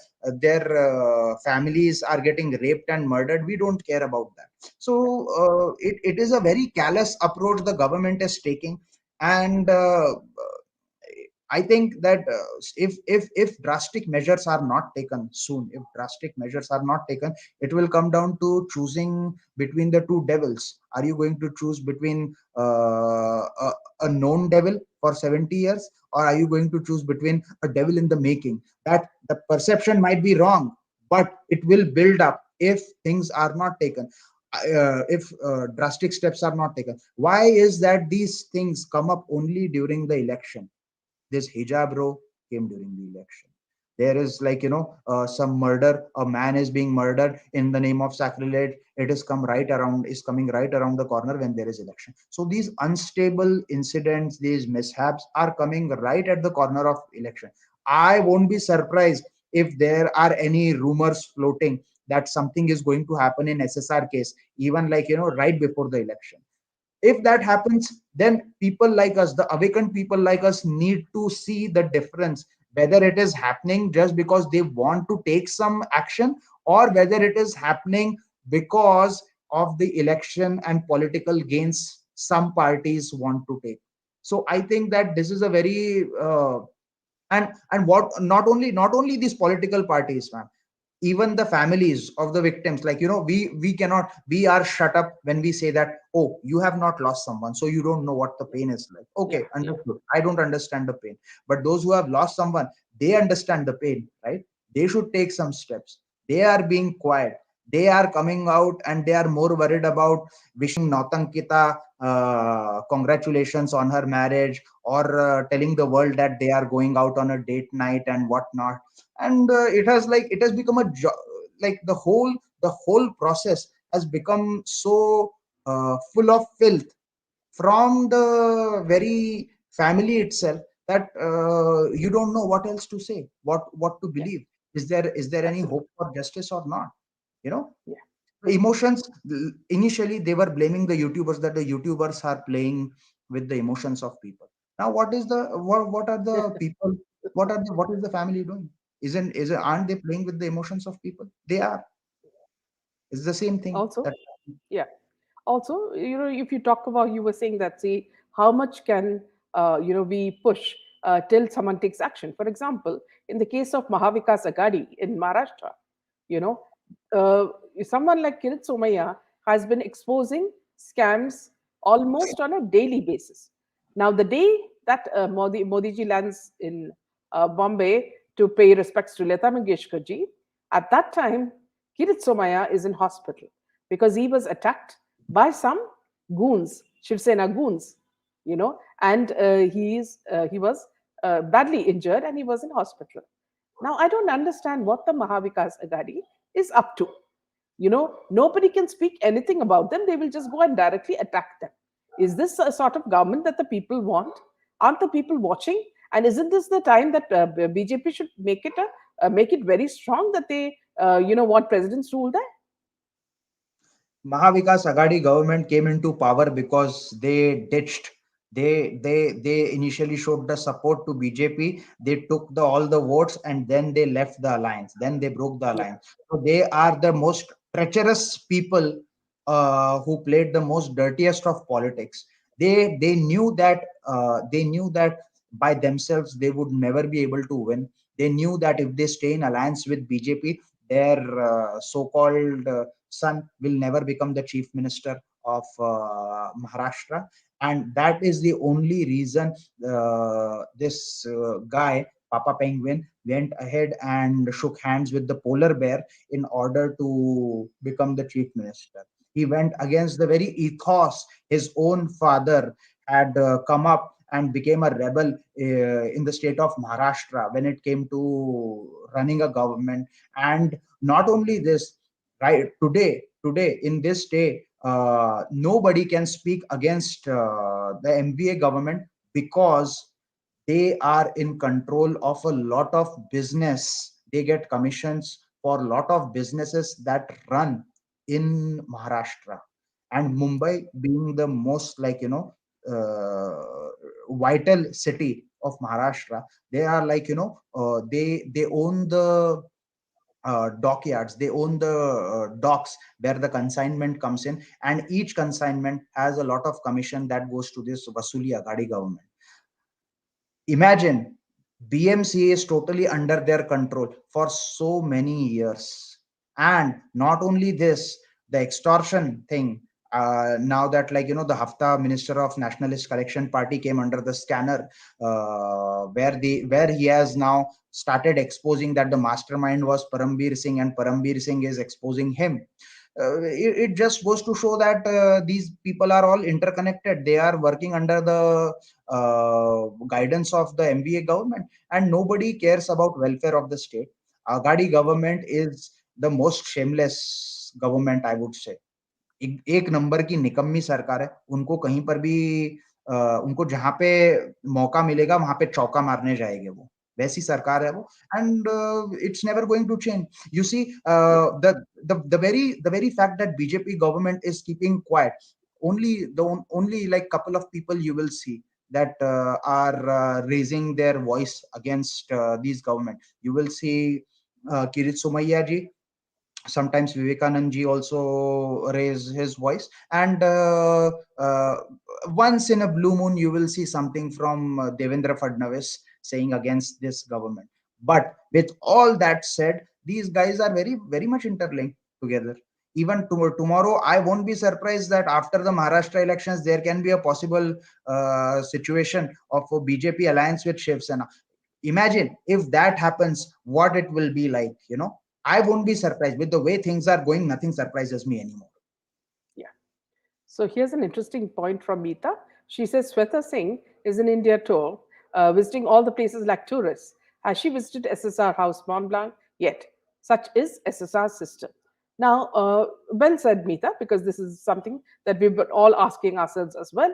Speaker 2: families are getting raped and murdered. We don't care about that. So it is a very callous approach the government is taking. And I think that if drastic measures are not taken soon, if drastic measures are not taken, it will come down to choosing between the two devils. Are you going to choose between a known devil for 70 years, or are you going to choose between a devil in the making? That the perception might be wrong, but it will build up if things are not taken. If drastic steps are not taken. Why is that these things come up only during the election? This hijab row came during the election. There is, like, some murder. A man is being murdered in the name of sacrilege. It is coming right around the corner when there is election. So these unstable incidents, these mishaps are coming right at the corner of election. I won't be surprised if there are any rumors floating that something is going to happen in SSR case, even, like, right before the election. If that happens, then people like us, the awakened people like us, need to see the difference, whether it is happening just because they want to take some action, or whether it is happening because of the election and political gains some parties want to take. So I think that this is a very and what, not only these political parties, man, even the families of the victims, like, we cannot, we are shut up when we say that, oh, you have not lost someone, so you don't know what the
Speaker 1: yeah,
Speaker 2: pain is like.
Speaker 1: yeah,
Speaker 2: Okay,
Speaker 1: yeah.
Speaker 2: understood. I don't understand the pain, but those who have lost someone, they understand the pain, right? They should take some steps. They are being quiet. They are coming out and they are more worried about wishing Nautankita congratulations on her marriage, or telling the world that they are going out on a date night and whatnot. And it has become like the whole process has become so full of filth from the very family itself, that you don't know what else to say, what to
Speaker 1: Yeah,
Speaker 2: believe. Is there any
Speaker 1: absolutely.
Speaker 2: hope for justice or not? you know
Speaker 1: Yeah,
Speaker 2: the emotions, initially they were blaming the YouTubers, that the YouTubers are playing with the emotions of people. Now what are the people, what is the family doing? Aren't they playing with the emotions of people? They are. It's the same thing
Speaker 1: also,
Speaker 2: that.
Speaker 1: yeah. Also, if you talk about, you were saying that, see, how much can we push till someone takes action. For example, in the case of Mahavikas Agadi in Maharashtra, you know uh, someone like Kirit Somaya has been exposing scams almost on a daily basis. Now, the day that Modiji lands in Bombay to pay respects to Lata Mangeshkar ji, at that time Kirit Somaya is in hospital because he was attacked by some goons, Shiv Sena goons, and he was badly injured and he was in hospital. Now, I don't understand what the Mahavikas Agadi is up to. Nobody can speak anything about them. They will just go and directly attack them. Is this a sort of government that the people want? Aren't the people watching? And isn't this the time that BJP should make it very strong that they want presidents rule there?
Speaker 2: Mahavikas Agadi government came into power because they ditched. They initially showed the support to BJP. They took all the votes and then they left the alliance. Then they broke the
Speaker 1: Yeah,
Speaker 2: alliance. So they are the most treacherous people, who played the most dirtiest of politics. They knew that by themselves they would never be able to win. They knew that if they stay in alliance with BJP, their so-called son will never become the chief minister of Maharashtra. And that is the only reason this guy, Papa Penguin, went ahead and shook hands with the polar bear in order to become the chief minister. He went against the very ethos his own father had come up, and became a rebel in the state of Maharashtra when it came to running a government. And not only this, right, today in this day, nobody can speak against the MBA government, because they are in control of a lot of business. They get commissions for a lot of businesses that run in Maharashtra. And Mumbai being the most, vital city of Maharashtra, they are they own the dockyards. They own the docks where the consignment comes in, and each consignment has a lot of commission that goes to this Vasuli Agadi government. Imagine, BMCA is totally under their control for so many years. And not only this, the extortion thing. Now that, the Hafta Minister of Nationalist Collection Party came under the scanner, where he has now started exposing that the mastermind was Parambir Singh, and Parambir Singh is exposing him. It just goes to show that these people are all interconnected. They are working under the guidance of the MBA government, and nobody cares about welfare of the state. Agadi government is the most shameless government, I would say. एक number की निकम्मी सरकार है। उनको कहीं पर भी उनको जहां पे मौका मिलेगा वहां पे चौका मारने जाएंगे वो। वैसी सरकार है वो। And it's never going to change. You see
Speaker 1: yeah,
Speaker 2: the very fact that BJP government is keeping quiet, only like couple of people you will see that are raising their voice against these government. You will see Kirit Somaiya ji. Sometimes Vivekanand ji also raise his voice, and once in a blue moon you will see something from Devendra Fadnavis saying against this government. But with all that said, these guys are very very much interlinked together. Even tomorrow, I won't be surprised that after the Maharashtra elections there can be a possible situation of a BJP alliance with Shiv Sena. Imagine if that happens, what it will be like. I won't be surprised. With the way things are going, nothing surprises me anymore.
Speaker 1: Yeah. So here's an interesting point from Meeta. She says Sweta Singh is in India tour, visiting all the places like tourists. Has she visited SSR House Mont Blanc yet? Such is SSR's system. Now, well said, Meeta, because this is something that we've been all asking ourselves as well.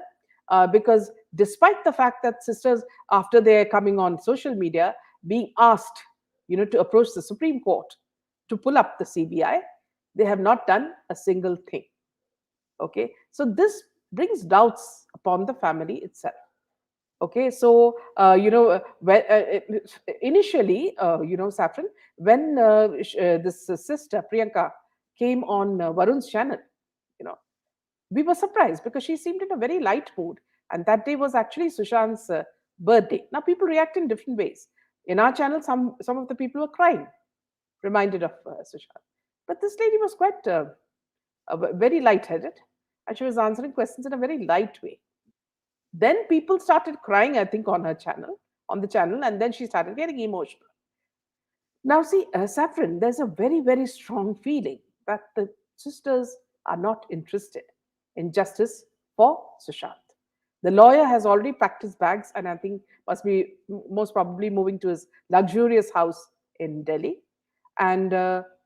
Speaker 1: Because despite the fact that sisters, after they're coming on social media, being asked, to approach the Supreme Court to pull up the CBI, they have not done a single thing. Okay, so this brings doubts upon the family itself. Okay, so initially, Saffron, when this sister Priyanka came on Varun's channel, you know we were surprised because she seemed in a very light mood, and that day was actually Sushant's birthday. Now people react in different ways. In our channel, some of the people were crying, reminded of Sushant, but this lady was quite very light-headed, and she was answering questions in a very light way. Then people started crying, I think, on the channel, and then she started getting emotional. Now, see, Saffron, there's a very, very strong feeling that the sisters are not interested in justice for Sushant. The lawyer has already packed his bags and I think must be most probably moving to his luxurious house in Delhi. And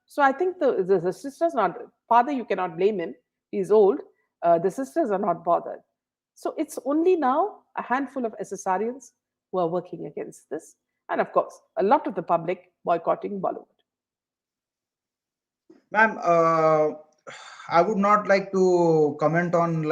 Speaker 1: so I think the sisters not, father, you cannot blame him. He's old. The sisters are not bothered. So it's only now a handful of SSRians who are working against this. And of course, a lot of the public boycotting Bollywood.
Speaker 2: Ma'am, I would not like to comment on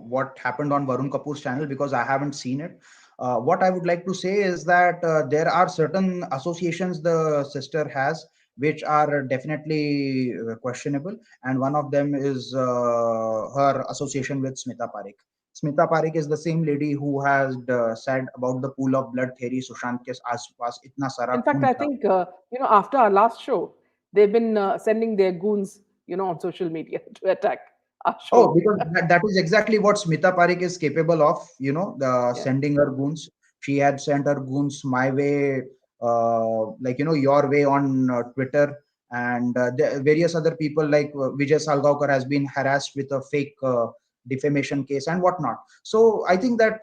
Speaker 2: what happened on Varun Kapoor's channel because I haven't seen it. What I would like to say is that there are certain associations the sister has which are definitely questionable, and one of them is her association with Smita Parekh. Smita Parekh is the same lady who has said about the pool of blood theory, Sushant ke आसपास इतना सारा
Speaker 1: In fact,
Speaker 2: खून
Speaker 1: I
Speaker 2: था.
Speaker 1: think, after our last show, they've been sending their goons, on social media to attack our
Speaker 2: Oh,
Speaker 1: show.
Speaker 2: because that is exactly what Smita Parekh is capable of, the
Speaker 1: Yeah.
Speaker 2: sending her goons. She had sent her goons my way, your way on Twitter, and the various other people like Vijay Salgaonkar has been harassed with a fake defamation case and whatnot. So I think that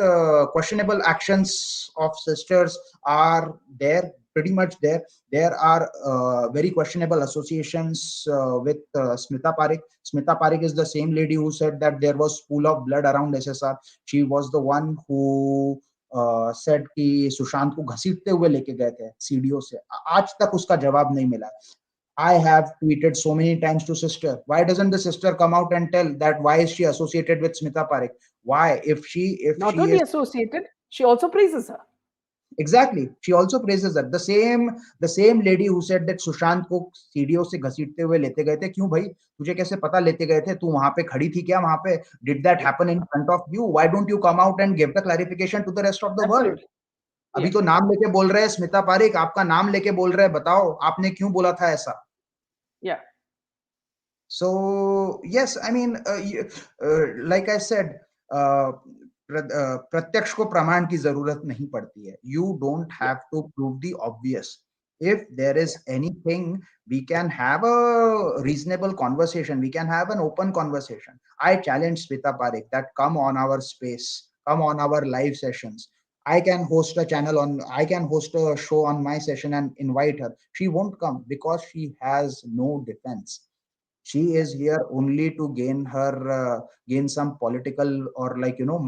Speaker 2: questionable actions of sisters are there, pretty much there. There are very questionable associations with Smita Parekh. Smita Parekh is the same lady who said that there was pool of blood around SSR. She was the one who said कि सुशांत को घसीटते हुए लेके गए थे सीढ़ियों से. आज तक उसका जवाब नहीं मिला. I have tweeted so many times to sister. Why doesn't the sister come out and tell that why is she associated with Smita Parekh? Why, if
Speaker 1: Not
Speaker 2: she
Speaker 1: only
Speaker 2: is
Speaker 1: associated, she also praises her.
Speaker 2: exactly, she also praises that the same lady who said that Sushant को सीढ़ियों से घसीटते हुए लेते गए थे. क्यों भाई, तुझे कैसे पता लेते गए थे? तू वहां पे खड़ी थी क्या? वहां पे did that happen in front of you? Why don't you come out and give the clarification to the rest of the world?
Speaker 1: Absolutely.
Speaker 2: अभी
Speaker 1: Yeah.
Speaker 2: तो नाम लेके बोल रहे हैं स्मिता पारेख, आपका नाम लेके बोल रहे हैं, बताओ आपने क्यों बोला था ऐसा?
Speaker 1: Yeah.
Speaker 2: So yes, I mean, like I said, प्रत्यक्ष को प्रमाण की जरूरत नहीं पड़ती है. You don't
Speaker 1: Yeah.
Speaker 2: have to prove the obvious. If there is anything, we can have a reasonable conversation. We can have an open conversation. I challenge Smita Parekh that come on our space, come on our live sessions. I can host a show on my session and invite her. She won't come because she has no defense. She
Speaker 1: Yeah.
Speaker 2: is here only to gain some political or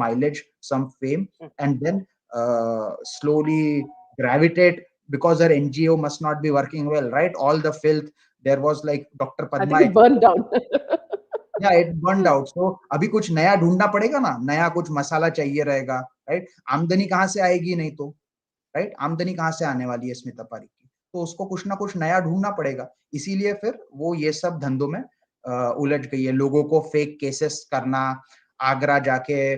Speaker 2: mileage, some fame,
Speaker 1: Mm.
Speaker 2: and then slowly gravitate because her NGO must not be working well, right? All the filth. There was like Dr.
Speaker 1: I think
Speaker 2: Padma.
Speaker 1: it burned down.
Speaker 2: Yeah, it burned out. So अभी कुछ नया ढूंढना पड़ेगा ना, नया कुछ मसाला चाहिए रहेगा, right? आमदनी कहाँ से आएगी नहीं तो, राइट? आमदनी कहाँ से आने वाली है स्मिता पारिक की? तो उसको कुछ ना कुछ नया ढूंढना पड़ेगा. इसीलिए फिर वो ये सब धंधों में उलझ गई है. लोगों को फेक केसेस करना, आगरा जाके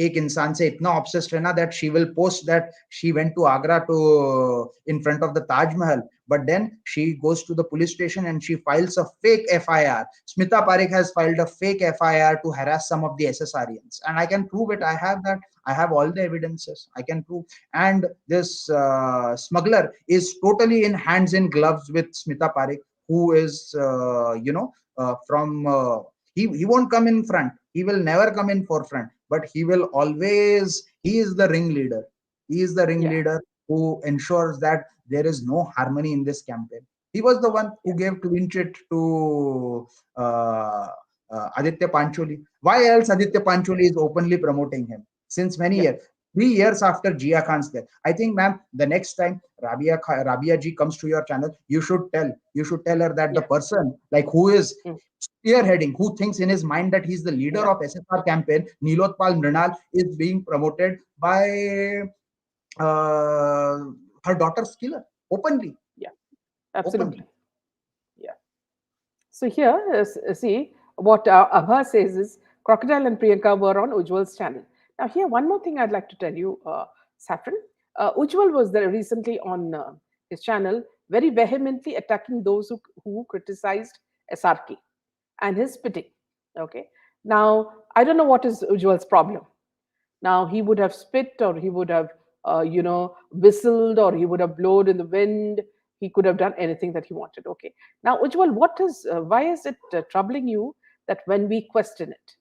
Speaker 2: एक इंसान से इतना ऑब्सेस्ड है ना that she will post that she went to Agra to in front of the Taj Mahal, but then she goes to the police station and she files a fake FIR. Smita Parekh has filed a fake FIR to harass some of the SSRians, and I can prove it. I have that. I have all the evidences. I can prove. And this smuggler is totally in hands in gloves with Smita Parekh, who is, from. He won't come in front. He will never come in forefront, but he will always. He is the ringleader. He is the
Speaker 1: Yeah.
Speaker 2: ringleader who ensures that there is no harmony in this campaign. He was the one who
Speaker 1: Yeah.
Speaker 2: gave clean chit to uh, Aditya Pancholi. Why else Aditya Pancholi is openly promoting him since many
Speaker 1: Yeah.
Speaker 2: years? 3 years after Jia Khan's death. I think, ma'am, the next time Rabia ji comes to your channel, you should tell her that the
Speaker 1: Yeah.
Speaker 2: person like who is
Speaker 1: Mm.
Speaker 2: spearheading, who thinks in his mind that he's the leader
Speaker 1: Yeah.
Speaker 2: of SSR campaign, Nilotpal Mrinal, is being promoted by uh, her daughter's killer openly.
Speaker 1: Yeah.
Speaker 2: Openly.
Speaker 1: Absolutely. Yeah. So here, see what Abha says is Crocodile and Priyanka were on Ujwal's channel. Now here, one more thing I'd like to tell you, Saffron. Ujwal was there recently on his channel, very vehemently attacking those who criticized SRK and his spitting. Okay. Now I don't know what is Ujwal's problem. Now he would have spit, or he would have, whistled, or he would have blown in the wind. He could have done anything that he wanted. Okay. Now, Ujwal, why is it troubling you that when we question it?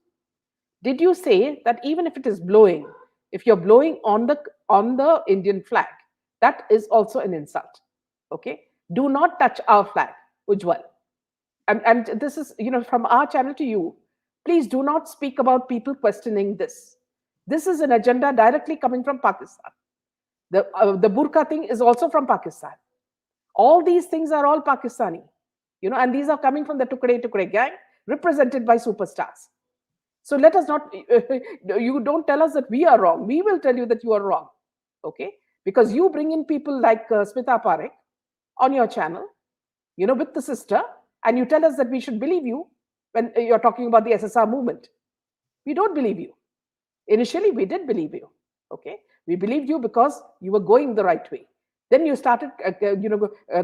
Speaker 1: Did you say that even if it is blowing, if you're blowing on the Indian flag, that is also an insult? Okay. Do not touch our flag, Ujwal. And this is, from our channel to you. Please do not speak about people questioning this. This is an agenda directly coming from Pakistan. The burqa thing is also from Pakistan. All these things are all Pakistani, and these are coming from the Tukre gang, represented by superstars. So let us not, you don't tell us that we are wrong. We will tell you that you are wrong. Okay? Because you bring in people like Smita Parekh on your channel, with the sister, and you tell us that we should believe you when you're talking about the SSR movement. We don't believe you. Initially, we did believe you. Okay? We believed you because you were going the right way. Then you started,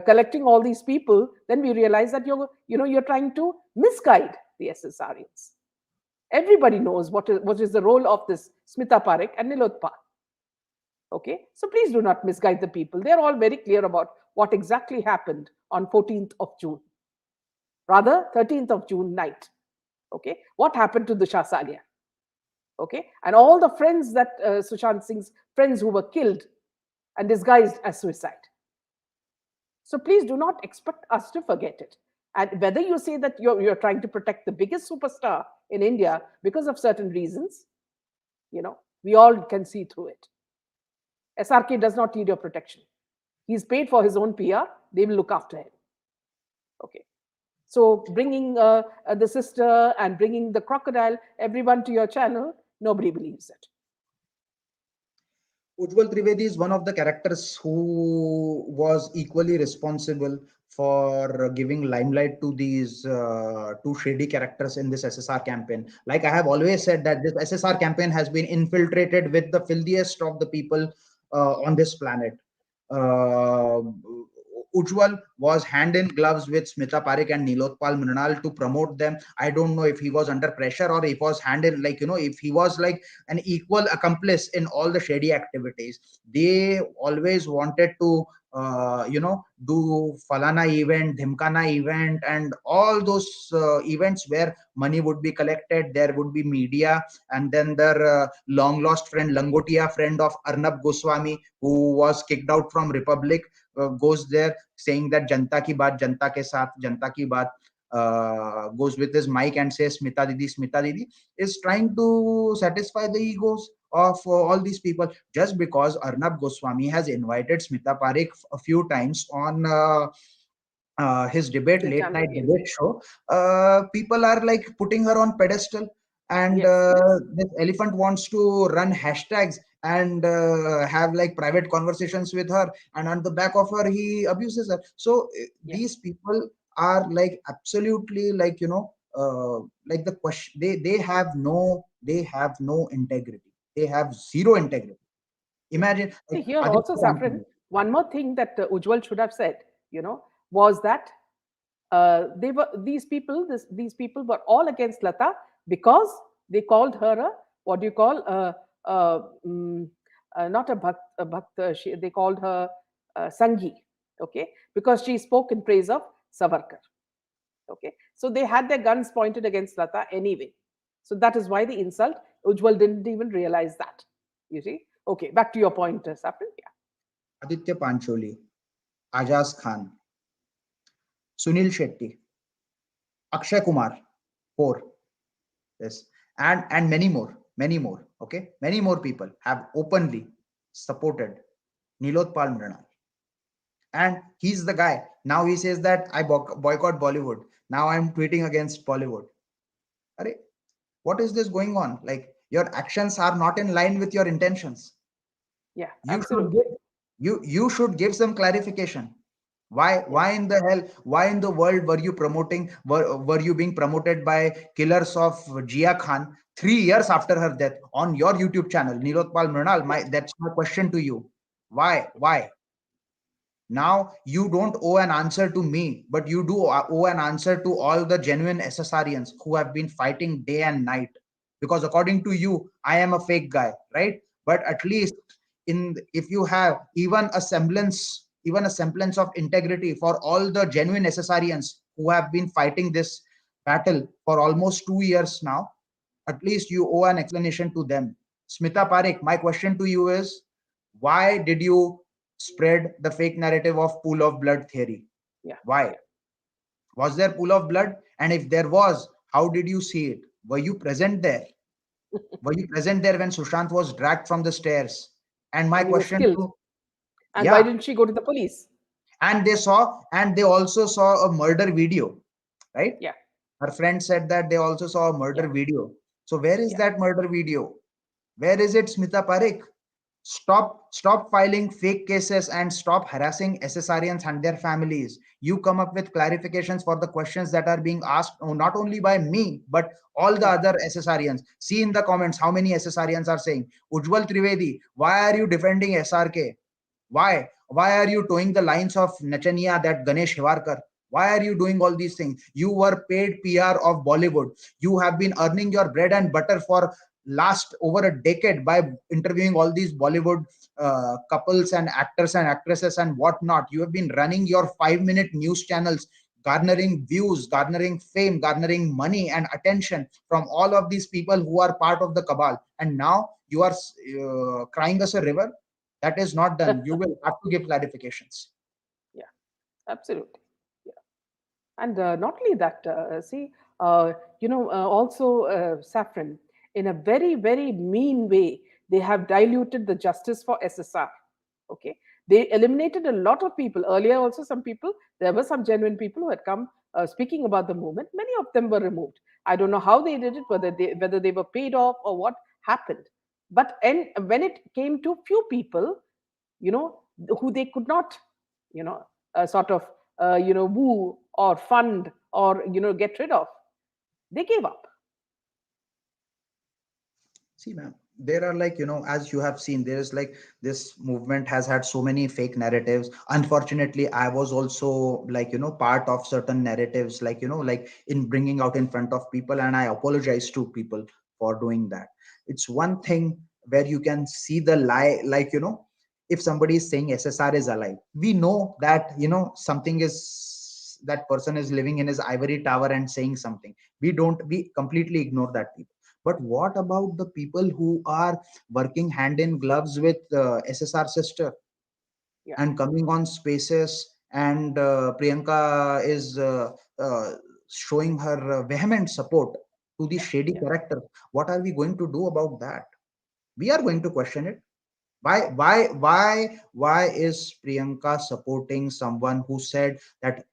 Speaker 1: collecting all these people. Then we realized that you're trying to misguide the SSRians. Everybody knows what is the role of this Smita Parekh and Nilotpal. Okay, so please do not misguide the people. They're all very clear about what exactly happened on 14th of June, rather 13th of June night. Okay, what happened to the Shah Salia? Okay, and all the friends that Sushant Singh's friends who were killed and disguised as suicide. So please do not expect us to forget it. And whether you say that you're trying to protect the biggest superstar in India because of certain reasons, we all can see through it. SRK does not need your protection. He's paid for his own PR. They will look after him. Okay. So bringing the sister and bringing the crocodile, everyone to your channel, nobody believes it.
Speaker 2: Ujjwal Trivedi is one of the characters who was equally responsible for giving limelight to these two shady characters in this SSR campaign. Like I have always said that this SSR campaign has been infiltrated with the filthiest of the people on this planet. Uh, Ujjwal was hand in gloves with Smita Parekh and Nilotpal Mrinal to promote them. I don't know if he was under pressure or if was hand in, if he was like an equal accomplice in all the shady activities. They always wanted to do falana event, dhimkana event, and all those events where money would be collected. There would be media, and then their long lost friend, Langotia friend of Arnab Goswami, who was kicked out from Republic, goes there saying that janta ki baat janta ke saath, janta ki baat, goes with his mic and says Smita Didi, is trying to satisfy the egos of all these people. Just because Arnab Goswami has invited Smita Parekh a few times on his
Speaker 1: Your
Speaker 2: late
Speaker 1: channel,
Speaker 2: night
Speaker 1: yes.
Speaker 2: debate show, people are like putting her on pedestal, and
Speaker 1: Yes, yes.
Speaker 2: this elephant wants to run hashtags and have like private conversations with her, and on the back of her he abuses her. So
Speaker 1: Yeah.
Speaker 2: these people are like absolutely like like the question, they have no they have no integrity. They have zero integrity.
Speaker 1: Yeah.
Speaker 2: Imagine,
Speaker 1: See,
Speaker 2: like
Speaker 1: here also,
Speaker 2: Aditya
Speaker 1: Saffron,
Speaker 2: Panchali.
Speaker 1: one more thing that Ujjwal should have said, was that they were these people were all against Lata because they called her a, what do you call, uh, mm, not a bhakt, they called her Sanghi, okay, because she spoke in praise of Savarkar. Okay, so they had their guns pointed against Lata anyway. So that is why the insult. Ujjwal didn't even realize that. You see? Okay, back to your point, Saffron. Yeah,
Speaker 2: Aditya Pancholi, Ajaz Khan, Sunil Shetty, Akshay Kumar, four. Yes, and many more. Okay, many more people have openly supported Nilotpal Mrinal, and he's the guy. Now he says that I boycott Bollywood. Now I'm tweeting against Bollywood. Arey, what is this going on? Like your actions are not in line with your intentions.
Speaker 1: yeah,
Speaker 2: You should
Speaker 1: absolutely.
Speaker 2: give you should give some clarification.
Speaker 1: Yeah,
Speaker 2: Why in the hell, why in the world were you promoting, were you being promoted by killers of Jia Khan 3 years after her death on your YouTube channel, Nilotpal Mrinal?
Speaker 1: yeah,
Speaker 2: That's my question to you. Why? Now you don't owe an answer to me, but you do owe an answer to all the genuine SSRians who have been fighting day and night. Because according to you, I am a fake guy, right? But at least in, if you have even a semblance of integrity for all the genuine SSRians who have been fighting this battle for almost 2 years now, at least you owe an explanation to them. Smita Parekh, my question to you is, why did you spread the fake narrative of pool of blood theory?
Speaker 1: yeah,
Speaker 2: Why?
Speaker 1: yeah.
Speaker 2: Was there pool of blood? And if there was, how did you see it? Were you present there? Were you present there when Sushant was dragged from the stairs? And my
Speaker 1: And he was
Speaker 2: question
Speaker 1: killed.
Speaker 2: to,
Speaker 1: And why
Speaker 2: yeah,
Speaker 1: didn't she go to the police?
Speaker 2: and they also saw a murder video, right?
Speaker 1: Yeah,
Speaker 2: Her friend said that they also saw a
Speaker 1: yeah,
Speaker 2: murder video. So where is
Speaker 1: yeah.
Speaker 2: that murder video? Where is it, Smita Parekh? Stop filing fake cases and stop harassing SSRians and their families. You come up with clarifications for the questions that are being asked, not only by me, but all the
Speaker 1: Yeah.
Speaker 2: other SSRians. See in the comments how many SSRians are saying, Ujjwal Trivedi, why are you defending SRK? Why are you towing the lines of Nachania, that Ganesh Hiwarkar? Why are you doing all these things? You were paid PR of Bollywood. You have been earning your bread and butter for last over a decade by interviewing all these Bollywood couples and actors and actresses and whatnot. You have been running your 5-minute news channels, garnering views, garnering fame, garnering money and attention from all of these people who are part of the cabal. And now you are crying us a river. That is not done. You will have to give clarifications.
Speaker 1: Yeah, absolutely. Yeah. And not only that, see, also Saffron, in a very, very mean way, they have diluted the justice for SSR. Okay. They eliminated a lot of people. Earlier, also, some people, there were some genuine people who had come speaking about the movement. Many of them were removed. I don't know how they did it, whether they were paid off or what happened. But and when it came to few people, who they could not, sort of, woo or fund or, get rid of, they gave up.
Speaker 2: See, ma'am, there are, like, as you have seen, there is like this movement has had so many fake narratives. Unfortunately, I was also, like, part of certain narratives, like, like in bringing out in front of people, and I apologize to people for doing that. It's one thing where you can see the lie, like, if somebody is saying SSR is alive, we know that, something is, that person is living in his ivory tower and saying something. We completely ignore that people. But what about the people who are working hand in gloves with SSR sister
Speaker 1: Yeah,
Speaker 2: and coming on spaces, and Priyanka is showing her vehement support to the
Speaker 1: yeah,
Speaker 2: shady
Speaker 1: yeah,
Speaker 2: character? What are we going to do about that? We are going to question it. Why is Priyanka supporting someone who said that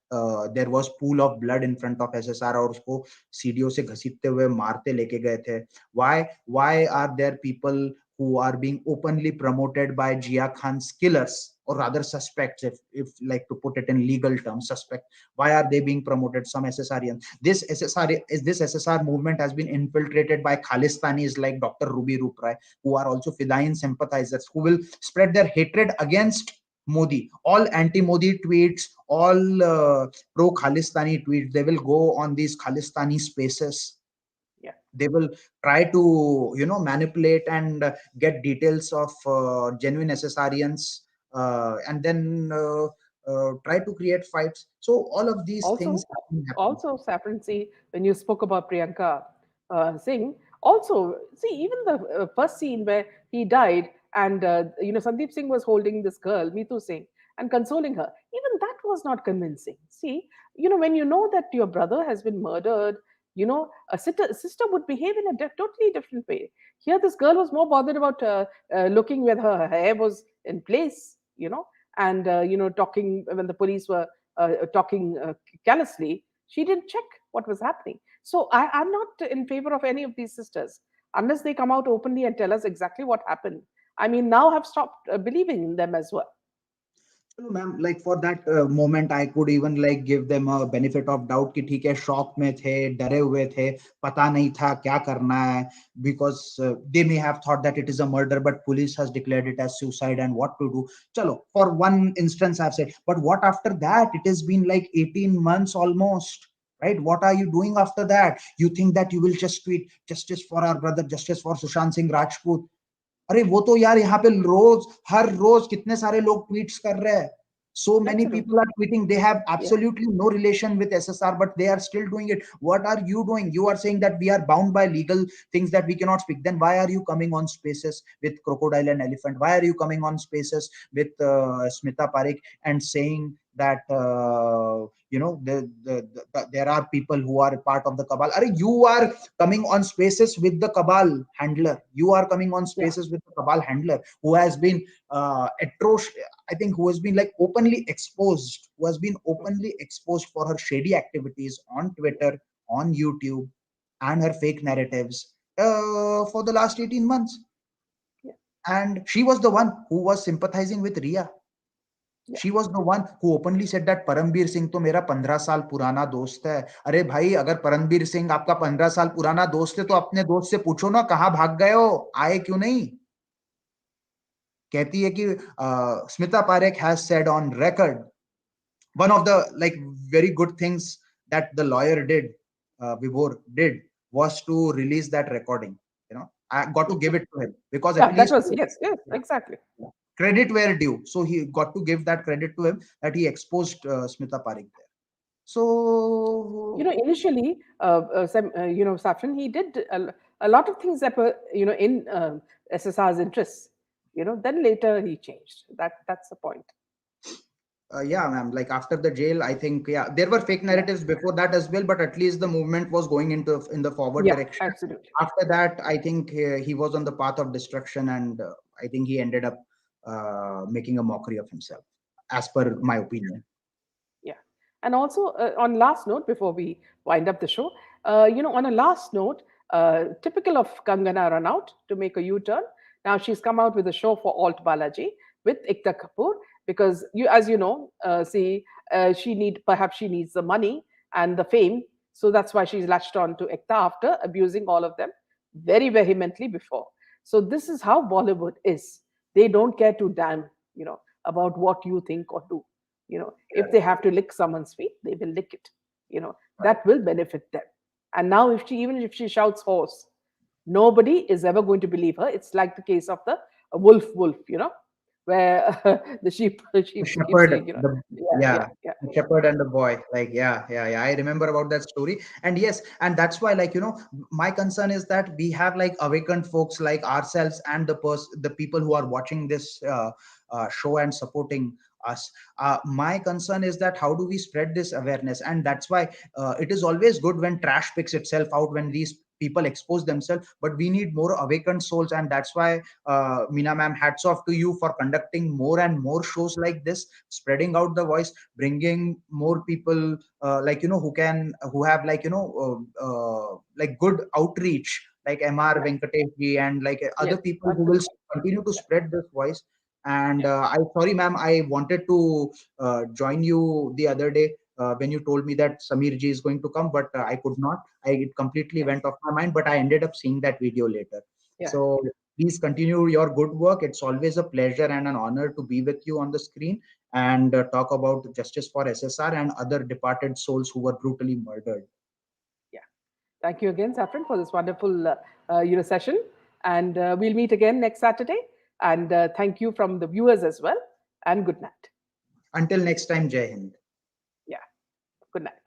Speaker 2: there was pool of blood in front of SSR और उसको सीढ़ियों से घसीटते हुए मारते लेके गए थे? Why are there people who are being openly promoted by Jia Khan's killers or rather suspects, if like to put it in legal terms, suspect. Why are they being promoted? Some SSRians. This SSR movement has been infiltrated by Khalistanis like Dr. Ruby Ruprai, who are also Fidain sympathizers, who will spread their hatred against Modi. All anti-Modi tweets, all pro-Khalistani tweets, they will go on these Khalistani spaces.
Speaker 1: Yeah.
Speaker 2: They will try to, manipulate and get details of genuine SSRians, and then try to create fights. So all of these things
Speaker 1: Also,
Speaker 2: have been happening.
Speaker 1: also, Saffron, see, when you spoke about Priyanka Singh, also, see, even the first scene where he died and, Sandeep Singh was holding this girl, Meetu Singh, and consoling her, even that was not convincing. See, when you know that your brother has been murdered, a sister would behave in a totally different way. Here, this girl was more bothered about looking whether her hair was in place, and, talking when the police were talking callously. She didn't check what was happening. So I'm not in favor of any of these sisters unless they come out openly and tell us exactly what happened. I mean, now I've stopped believing in them as well.
Speaker 2: चलो ma'am, like for that moment I could even like give them a benefit of doubt कि ठीक है, shock में थे, डरे हुए थे, पता नहीं था क्या करना है, because they may have thought that it is a murder but police has declared it as suicide and what to do. चलो, for one instance I've said, but what after that? It has been like 18 months almost, right? What are you doing after that? You think that you will just tweet justice for our brother, justice for Sushant Singh Rajput? अरे वो तो यार यहाँ पे रोज, हर रोज कितने सारे लोग tweets कर रहे हैं. So many people
Speaker 1: Absolutely.
Speaker 2: are tweeting. They have
Speaker 1: Yeah.
Speaker 2: absolutely no relation with SSR, but they are still doing it. What are you doing? You are saying that we are bound by legal things that we cannot speak. Then why are you coming on spaces with crocodile and elephant? Why are you coming on spaces with Smita Parekh and saying that there are people who are part of the cabal? Are you are coming on spaces with the cabal handler? You are coming on
Speaker 1: Yeah.
Speaker 2: spaces with the cabal handler who has been atrocious. I think who has been like openly exposed, who has been openly exposed for her shady activities on Twitter, on YouTube, and her fake narratives for the last 18 months.
Speaker 1: Yeah.
Speaker 2: And she was the one who was sympathizing with Ria.
Speaker 1: Yeah.
Speaker 2: She was the one who openly said that Parambir Singh तो मेरा 15 साल पुराना दोस्त है. अरे भाई, अगर परमबीर सिंह आपका 15 साल पुराना दोस्त है तो अपने दोस्त से पूछो ना, कहाँ भाग गए हो, आए क्यों नहीं. कहती है कि Smita Parekh has said on record, one of the like very good things that the lawyer did, Vibhor did, was to release that recording. I got to give it to him because at
Speaker 1: Yeah, that
Speaker 2: least,
Speaker 1: was, yes, yes,
Speaker 2: yeah,
Speaker 1: exactly.
Speaker 2: yeah, credit where due. So he got to give that credit to him that he exposed Smita Parekh there. So
Speaker 1: Initially, Saffron, he did a lot of things that were, in SSR's interests. Then later he changed. That's the point.
Speaker 2: yeah, ma'am, like after the jail, I think, yeah, there were fake
Speaker 1: Yeah.
Speaker 2: narratives before that as well, but at least the movement was going in the forward
Speaker 1: Yeah,
Speaker 2: direction.
Speaker 1: absolutely.
Speaker 2: After that, I think he was on the path of destruction, and I think he ended up making a mockery of himself, as per
Speaker 1: Yeah.
Speaker 2: my opinion.
Speaker 1: Yeah. And also, on last note, before we wind up the show, on a last note, typical of Kangana Ranaut to make a U-turn. Now she's come out with a show for Alt Balaji with Ekta Kapoor because as you know, see, perhaps she needs the money and the fame, so that's why she's latched on to Ekta after abusing all of them very vehemently before. So this is how Bollywood is. They don't care to damn, about what you think or do. If they have to lick someone's feet, they will lick it. That will benefit them. And now, even if she shouts horse, nobody is ever going to believe her. It's like the case of the wolf, where the sheep
Speaker 2: The
Speaker 1: keep
Speaker 2: shepherd,
Speaker 1: saying,
Speaker 2: the
Speaker 1: yeah, yeah,
Speaker 2: yeah,
Speaker 1: yeah,
Speaker 2: the shepherd and the boy, like, yeah, yeah, yeah, I remember about that story. And yes, and that's why, like, my concern is that we have like awakened folks like ourselves and the people who are watching this show and supporting us. My concern is that how do we spread this awareness? And that's why it is always good when trash picks itself out, when these people expose themselves, but we need more awakened souls. And that's why, Meena ma'am, hats off to you for conducting more and more shows like this, spreading out the voice, bringing more people, who have like, like good outreach, like MR
Speaker 1: yeah,
Speaker 2: Venkatesh ji, and like other
Speaker 1: yes,
Speaker 2: people who will
Speaker 1: absolutely.
Speaker 2: continue to
Speaker 1: Yeah,
Speaker 2: spread this voice. And I sorry, ma'am, I wanted to join you the other day when you told me that Samir ji is going to come, but I could not. It completely
Speaker 1: Yeah.
Speaker 2: went off my mind, but I ended up seeing that video later.
Speaker 1: Yeah.
Speaker 2: So please continue your good work. It's always a pleasure and an honor to be with you on the screen and talk about justice for SSR and other departed souls who were brutally murdered.
Speaker 1: Yeah. Thank you again, Saffron, for this wonderful session. And we'll meet again next Saturday. And thank you from the viewers as well. And good night.
Speaker 2: Until next time, Jai Hind.
Speaker 1: Yeah. Good night.